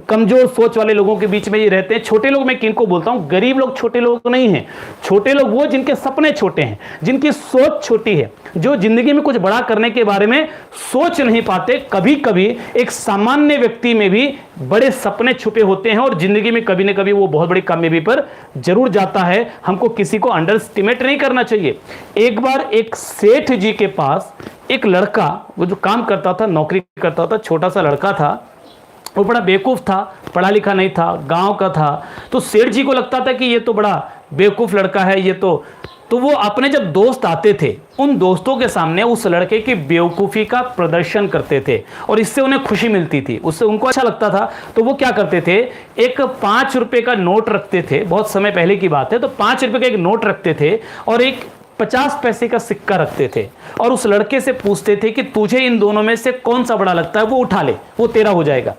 कमजोर सोच वाले लोगों के बीच में ये रहते हैं। छोटे लोग मैं किनको बोलता हूं, गरीब लोग छोटे लोग नहीं हैं। छोटे लोग वो जिनके सपने छोटे हैं, जिनकी सोच छोटी है, जो जिंदगी में कुछ बड़ा करने के बारे में सोच नहीं पाते। कभी कभी एक सामान्य व्यक्ति में भी बड़े सपने छुपे होते हैं और जिंदगी में कभी ना कभी वो बहुत बड़ी कामयाबी पर जरूर जाता है। हमको किसी को अंडर एस्टिमेट नहीं करना चाहिए। एक बार एक सेठ जी के पास एक लड़का, वो जो काम करता था, नौकरी करता था, छोटा सा लड़का था, वो बड़ा बेवकूफ था, पढ़ा लिखा नहीं था, गांव का था। तो सेठ जी को लगता था कि ये तो बड़ा बेवकूफ लड़का है, ये तो वो अपने जब दोस्त आते थे उन दोस्तों के सामने उस लड़के की बेवकूफ़ी का प्रदर्शन करते थे और इससे उन्हें खुशी मिलती थी, उससे उनको अच्छा लगता था। तो वो क्या करते थे, एक 5 रुपए का नोट रखते थे, बहुत समय पहले की बात है। तो 5 रुपए का एक नोट रखते थे और एक 50 पैसे का सिक्का रखते थे और उस लड़के से पूछते थे कि तुझे इन दोनों में से कौन सा बड़ा लगता है, वो उठा ले, वो तेरा हो जाएगा।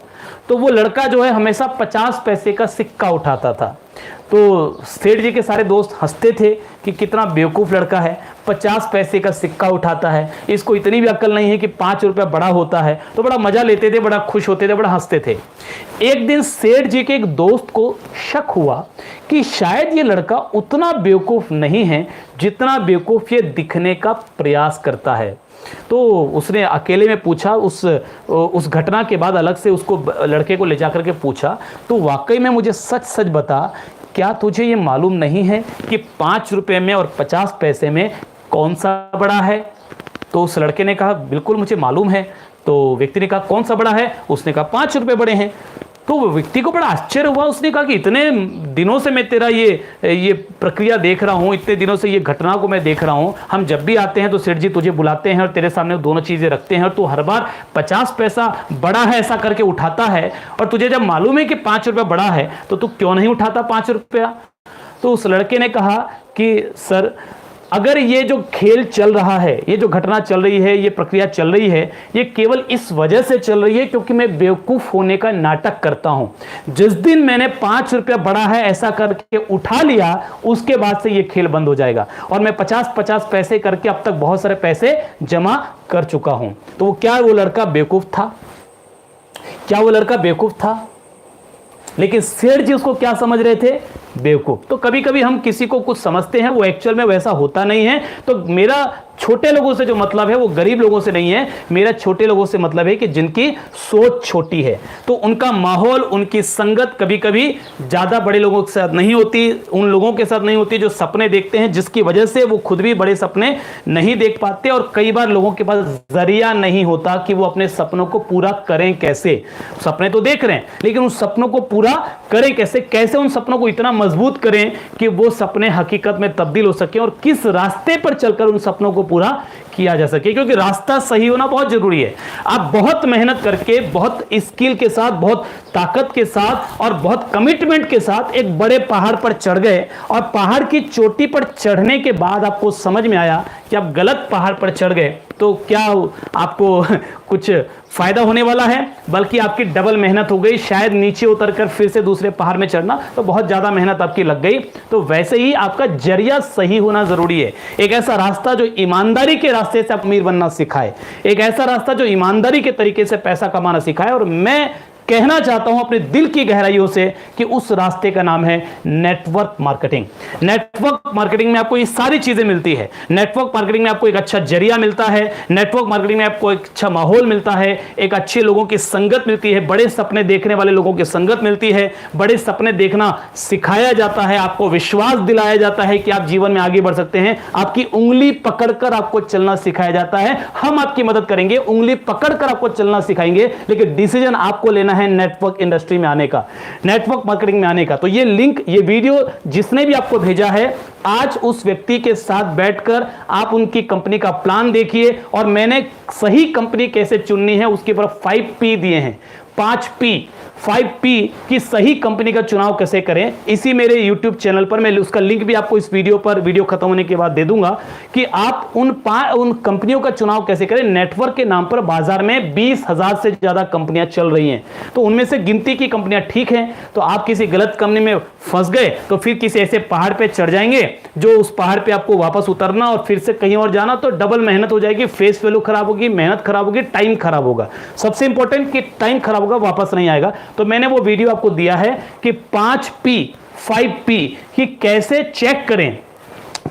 तो वो लड़का जो है हमेशा 50 पैसे का सिक्का उठाता था। तो सेठ जी के सारे दोस्त हंसते थे कि कितना बेवकूफ़ लड़का है, 50 पैसे का सिक्का उठाता है, इसको इतनी भी अक्ल नहीं है कि 5 रुपया बड़ा होता है। तो बड़ा मजा लेते थे, बड़ा खुश होते थे, बड़ा हंसते थे। एक दिन सेठ जी के एक दोस्त को शक हुआ कि शायद ये लड़का उतना बेवकूफ़ नहीं है जितना बेवकूफ़ ये दिखने का प्रयास करता है। तो उसने अकेले में पूछा, उस घटना के बाद अलग से उसको लड़के को ले जाकर के पूछा, तो वाकई में मुझे सच सच बता, क्या तुझे ये मालूम नहीं है कि 5 रुपए में और 50 पैसे में कौन सा बड़ा है? तो उस लड़के ने कहा बिल्कुल मुझे मालूम है। तो व्यक्ति ने कहा कौन सा बड़ा है? उसने कहा 5 रुपए बड़े हैं। तो वो व्यक्ति को बड़ा आश्चर्य हुआ, उसने कहा कि इतने दिनों से मैं तेरा ये प्रक्रिया देख रहा हूँ, इतने दिनों से ये घटना को मैं देख रहा हूँ। हम जब भी आते हैं तो सेठ जी तुझे बुलाते हैं और तेरे सामने दोनों चीज़ें रखते हैं और तू हर बार 50 पैसा बड़ा है ऐसा करके उठाता है, और तुझे जब मालूम है कि 5 रुपया बड़ा है तो तू क्यों नहीं उठाता 5 रुपया? तो उस लड़के ने कहा कि सर, अगर ये जो खेल चल रहा है, ये जो घटना चल रही है, ये प्रक्रिया चल रही है, ये केवल इस वजह से चल रही है क्योंकि मैं बेवकूफ़ होने का नाटक करता हूं। जिस दिन मैंने 5 रुपया बड़ा है ऐसा करके उठा लिया, उसके बाद से ये खेल बंद हो जाएगा और मैं 50-50 पैसे करके अब तक बहुत सारे पैसे जमा कर चुका हूं। तो क्या वो लड़का बेवकूफ़ था? क्या वो लड़का बेवकूफ़ था? लेकिन सेठ जी उसको क्या समझ रहे थे बेवकूफ। तो कभी कभी हम किसी को कुछ समझते हैं, वो एक्चुअल में वैसा होता नहीं है। तो मेरा छोटे लोगों से जो मतलब है वो गरीब लोगों से नहीं है, मेरा छोटे लोगों से मतलब है कि जिनकी सोच छोटी है, तो उनका माहौल, उनकी संगत कभी कभी ज्यादा बड़े लोगों के साथ नहीं होती, उन लोगों के साथ नहीं होती जो सपने देखते हैं, जिसकी वजह से वो खुद भी बड़े सपने नहीं देख पाते, और कई बार लोगों के पास जरिया नहीं होता कि वो अपने सपनों को पूरा करें कैसे। सपने तो देख रहे हैं लेकिन उन सपनों को पूरा करें कैसे, कैसे उन सपनों को इतना मजबूत करें कि वो सपने हकीकत में तब्दील हो सके, और किस रास्ते पर चलकर उन सपनों को पूरा किया जा सके, क्योंकि रास्ता सही होना बहुत जरूरी है। आप बहुत मेहनत करके, बहुत स्किल के साथ, बहुत ताकत के साथ और बहुत कमिटमेंट के साथ एक बड़े पहाड़ पर चढ़ गए, और पहाड़ की चोटी पर चढ़ने के बाद आपको समझ में आया कि आप गलत पहाड़ पर चढ़ गए, तो क्या आपको कुछ फायदा होने वाला है, बल्कि आपकी डबल मेहनत हो गई। शायद नीचे उतरकर फिर से दूसरे पहाड़ में चढ़ना, तो बहुत ज्यादा मेहनत आपकी लग गई। तो वैसे ही आपका जरिया सही होना जरूरी है। एक ऐसा रास्ता जो ईमानदारी के रास्ते से अमीर बनना सिखाए, एक ऐसा रास्ता जो ईमानदारी के तरीके से पैसा कमाना सिखाए। और मैं कहना चाहता हूं अपने दिल की गहराइयों से कि उस रास्ते का नाम है नेटवर्क मार्केटिंग। नेटवर्क मार्केटिंग में आपको ये सारी चीजें मिलती है। नेटवर्क मार्केटिंग में आपको एक अच्छा जरिया मिलता है, नेटवर्क मार्केटिंग में आपको एक अच्छा माहौल मिलता है, एक अच्छे लोगों की संगत मिलती है, बड़े सपने देखने वाले लोगों की संगत मिलती है, बड़े सपने देखना सिखाया जाता है, आपको विश्वास दिलाया जाता है कि आप जीवन में आगे बढ़ सकते हैं, आपकी उंगली पकड़कर आपको चलना सिखाया जाता है। हम आपकी मदद करेंगे, उंगली पकड़कर आपको चलना सिखाएंगे, लेकिन डिसीजन आपको लेना है नेटवर्क इंडस्ट्री में आने का, नेटवर्क मार्केटिंग में आने का। तो ये लिंक, ये वीडियो जिसने भी आपको भेजा है, आज उस व्यक्ति के साथ बैठकर आप उनकी कंपनी का प्लान देखिए, और मैंने सही कंपनी कैसे चुननी है उसके ऊपर 5P दिए हैं। 5P की सही कंपनी का चुनाव कैसे करें, इसी मेरे YouTube चैनल पर, मैं उसका लिंक भी आपको इस वीडियो पर, वीडियो खत्म होने के बाद दे दूंगा, कि आप उन कंपनियों का चुनाव कैसे करें। नेटवर्क के नाम पर बाजार में 20,000 से ज्यादा कंपनियां चल रही हैं, तो उनमें से गिनती की कंपनियां ठीक हैं। तो आप किसी गलत कंपनी में फंस गए तो फिर किसी ऐसे पहाड़ पे चढ़ जाएंगे जो उस पहाड़ पे आपको वापस उतरना और फिर से कहीं और जाना, तो डबल मेहनत हो जाएगी, फेस वैल्यू खराब होगी, मेहनत खराब होगी, टाइम खराब होगा। सबसे इंपॉर्टेंट कि टाइम खराब होगा, वापस नहीं आएगा। तो मैंने वो वीडियो आपको दिया है कि 5P कि कैसे चेक करें,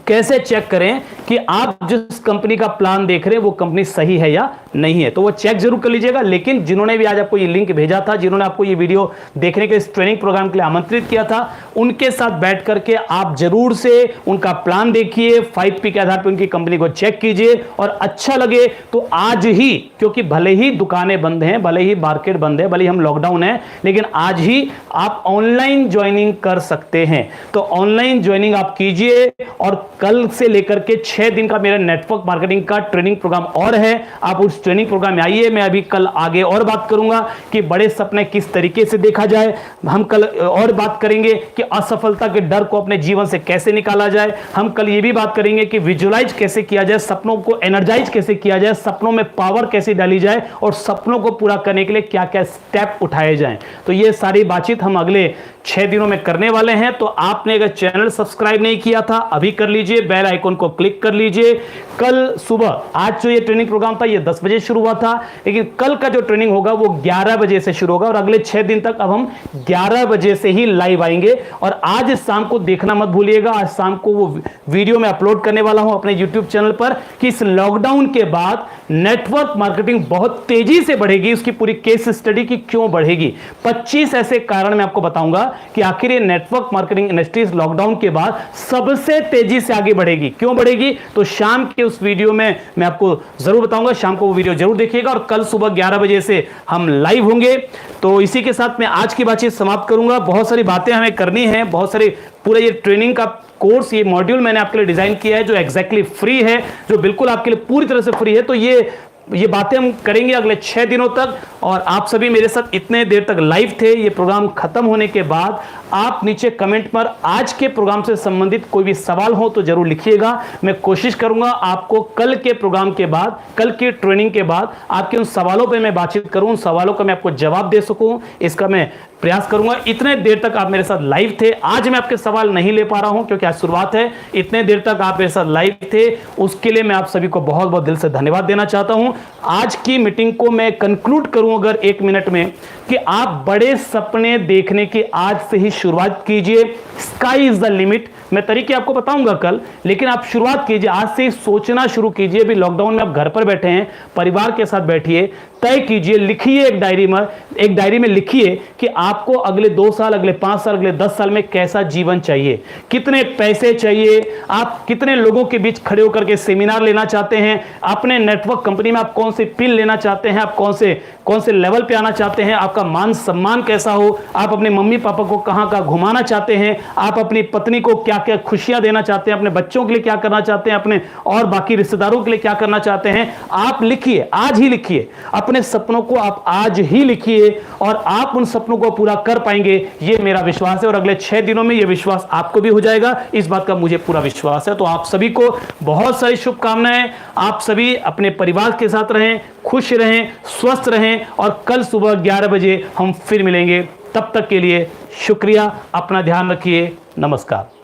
कैसे चेक करें कि आप जिस कंपनी का प्लान देख रहे हैं वो कंपनी सही है या नहीं है। तो वो चेक जरूर कर लीजिएगा। लेकिन जिन्होंने भी आज आपको ये लिंक भेजा था, जिन्होंने आपको ये वीडियो देखने के इस ट्रेनिंग प्रोग्राम के लिए आमंत्रित किया था, उनके साथ बैठ करके आप जरूर से उनका प्लान देखिए, 5P के आधार पर उनकी कंपनी को चेक कीजिए, और अच्छा लगे तो आज ही, क्योंकि भले ही दुकानें बंद हैं, भले ही मार्केट बंद है, भले ही हम लॉकडाउन है, लेकिन आज ही आप ऑनलाइन ज्वाइनिंग कर सकते हैं। तो ऑनलाइन ज्वाइनिंग आप कीजिए, और कल से लेकर के 6 दिन का मेरा नेटवर्क मार्केटिंग का ट्रेनिंग प्रोग्राम और है। आप उस ट्रेनिंग प्रोग्राम में आइए। मैं अभी कल आगे और बात करूंगा कि बड़े सपने किस तरीके से देखा जाए। हम कल और बात करेंगे कि असफलता के डर को अपने जीवन से कैसे निकाला जाए। हम कल ये भी बात करेंगे कि विजुअलाइज कैसे किया जाए, सपनों को एनर्जाइज कैसे किया जाए, सपनों में पावर कैसे डाली जाए, और सपनों को पूरा करने के लिए क्या क्या स्टेप उठाए जाएं। तो ये सारी बातचीत हम अगले 6 दिनों में करने वाले हैं। तो आपने अगर चैनल सब्सक्राइब नहीं किया था, अभी कर लीजिए, बेल आइकन को क्लिक कर लीजिए। कल सुबह, आज जो ये ट्रेनिंग प्रोग्राम था ये 10 बजे शुरू हुआ था, लेकिन कल का जो ट्रेनिंग होगा वो 11 बजे से शुरू होगा, और अगले 6 दिन तक अब हम 11 बजे से ही लाइव आएंगे। और आज शाम को देखना मत भूलिएगा, आज शाम को वो वीडियो मैं अपलोड करने वाला हूं अपने YouTube चैनल पर कि इस लॉकडाउन के बाद नेटवर्क मार्केटिंग बहुत तेजी से बढ़ेगी, उसकी पूरी केस स्टडी की क्यों बढ़ेगी। 25 ऐसे कारण मैं आपको बताऊंगा कि आखिर ये नेटवर्क मार्केटिंग इंडस्ट्री लॉकडाउन के बाद सबसे तेजी से आगे बढ़ेगी, क्यों बढ़ेगी। तो शाम के उस वीडियो में मैं आपको जरूर बताऊंगा, शाम को वो वीडियो जरूर देखिएगा, और कल सुबह 11 बजे से हम लाइव होंगे। तो इसी के साथ मैं आज की बातचीत समाप्त करूंगा। बहुत सारी बातें हमें करनी है, बहुत सारी, पूरा ये ट्रेनिंग का कोर्स, ये मॉड्यूल मैंने आपके लिए डिजाइन किया है जो एग्जैक्टली फ्री है, जो बिल्कुल आपके लिए पूरी तरह से फ्री है। तो ये बातें हम करेंगे अगले 6 दिनों तक, और आप सभी मेरे साथ इतने देर तक लाइव थे। ये प्रोग्राम खत्म होने के बाद आप नीचे कमेंट पर आज के प्रोग्राम से संबंधित कोई भी सवाल हो तो जरूर लिखिएगा। मैं कोशिश करूंगा आपको कल के प्रोग्राम के बाद, कल की ट्रेनिंग के बाद आपके उन सवालों पर मैं बातचीत करूं, उन सवालों का मैं आपको जवाब दे सकूं, इसका मैं प्रयास करूंगा। इतने देर तक आप मेरे साथ लाइव थे, आज मैं आपके सवाल नहीं ले पा रहा हूं क्योंकि आज शुरुआत है। इतने देर तक आप मेरे साथ लाइव थे, उसके लिए मैं आप सभी को बहुत बहुत दिल से धन्यवाद देना चाहता हूं। आज की मीटिंग को मैं कंक्लूड करूं अगर 1 मिनट में, कि आप बड़े सपने देखने की आज से ही शुरुआत कीजिए। Sky is the limit. मैं तरीके आपको बताऊंगा कल, लेकिन आप शुरुआत कीजिए, आज से सोचना शुरू कीजिए। अभी लॉकडाउन में आप घर पर बैठे हैं, परिवार के साथ बैठिए, तय कीजिए, लिखिए एक डायरी में लिखिए कि आपको अगले 2 साल, अगले 5 साल, अगले 10 साल में कैसा जीवन चाहिए, कितने पैसे चाहिए, आप कितने लोगों के बीच खड़े होकर के सेमिनार लेना चाहते हैं, अपने नेटवर्क कंपनी में आप कौन से पिन लेना चाहते हैं, आप कौन से लेवल पे आना चाहते हैं, आपका मान सम्मान कैसा हो, आप अपने मम्मी पापा को कहां घुमाना चाहते हैं, आप अपनी पत्नी को क्या क्या खुशियां देना चाहते हैं, अपने बच्चों के लिए क्या करना चाहते हैं, अपने और बाकी रिश्तेदारों के लिए क्या करना चाहते हैं। आप लिखिए, आज ही लिखिए, अपने सपनों को आप आज ही लिखिए और आप उन सपनों को पूरा कर पाएंगे, ये मेरा विश्वास है। और अगले 6 दिनों में यह विश्वास आपको भी हो जाएगा, इस बात का मुझे पूरा विश्वास है। तो आप सभी को बहुत सारी शुभकामनाएं। आप सभी अपने परिवार के साथ रहें, खुश रहें, स्वस्थ रहें और कल सुबह 11 बजे हम फिर मिलेंगे। तब तक के लिए शुक्रिया, अपना ध्यान रखिए, नमस्कार।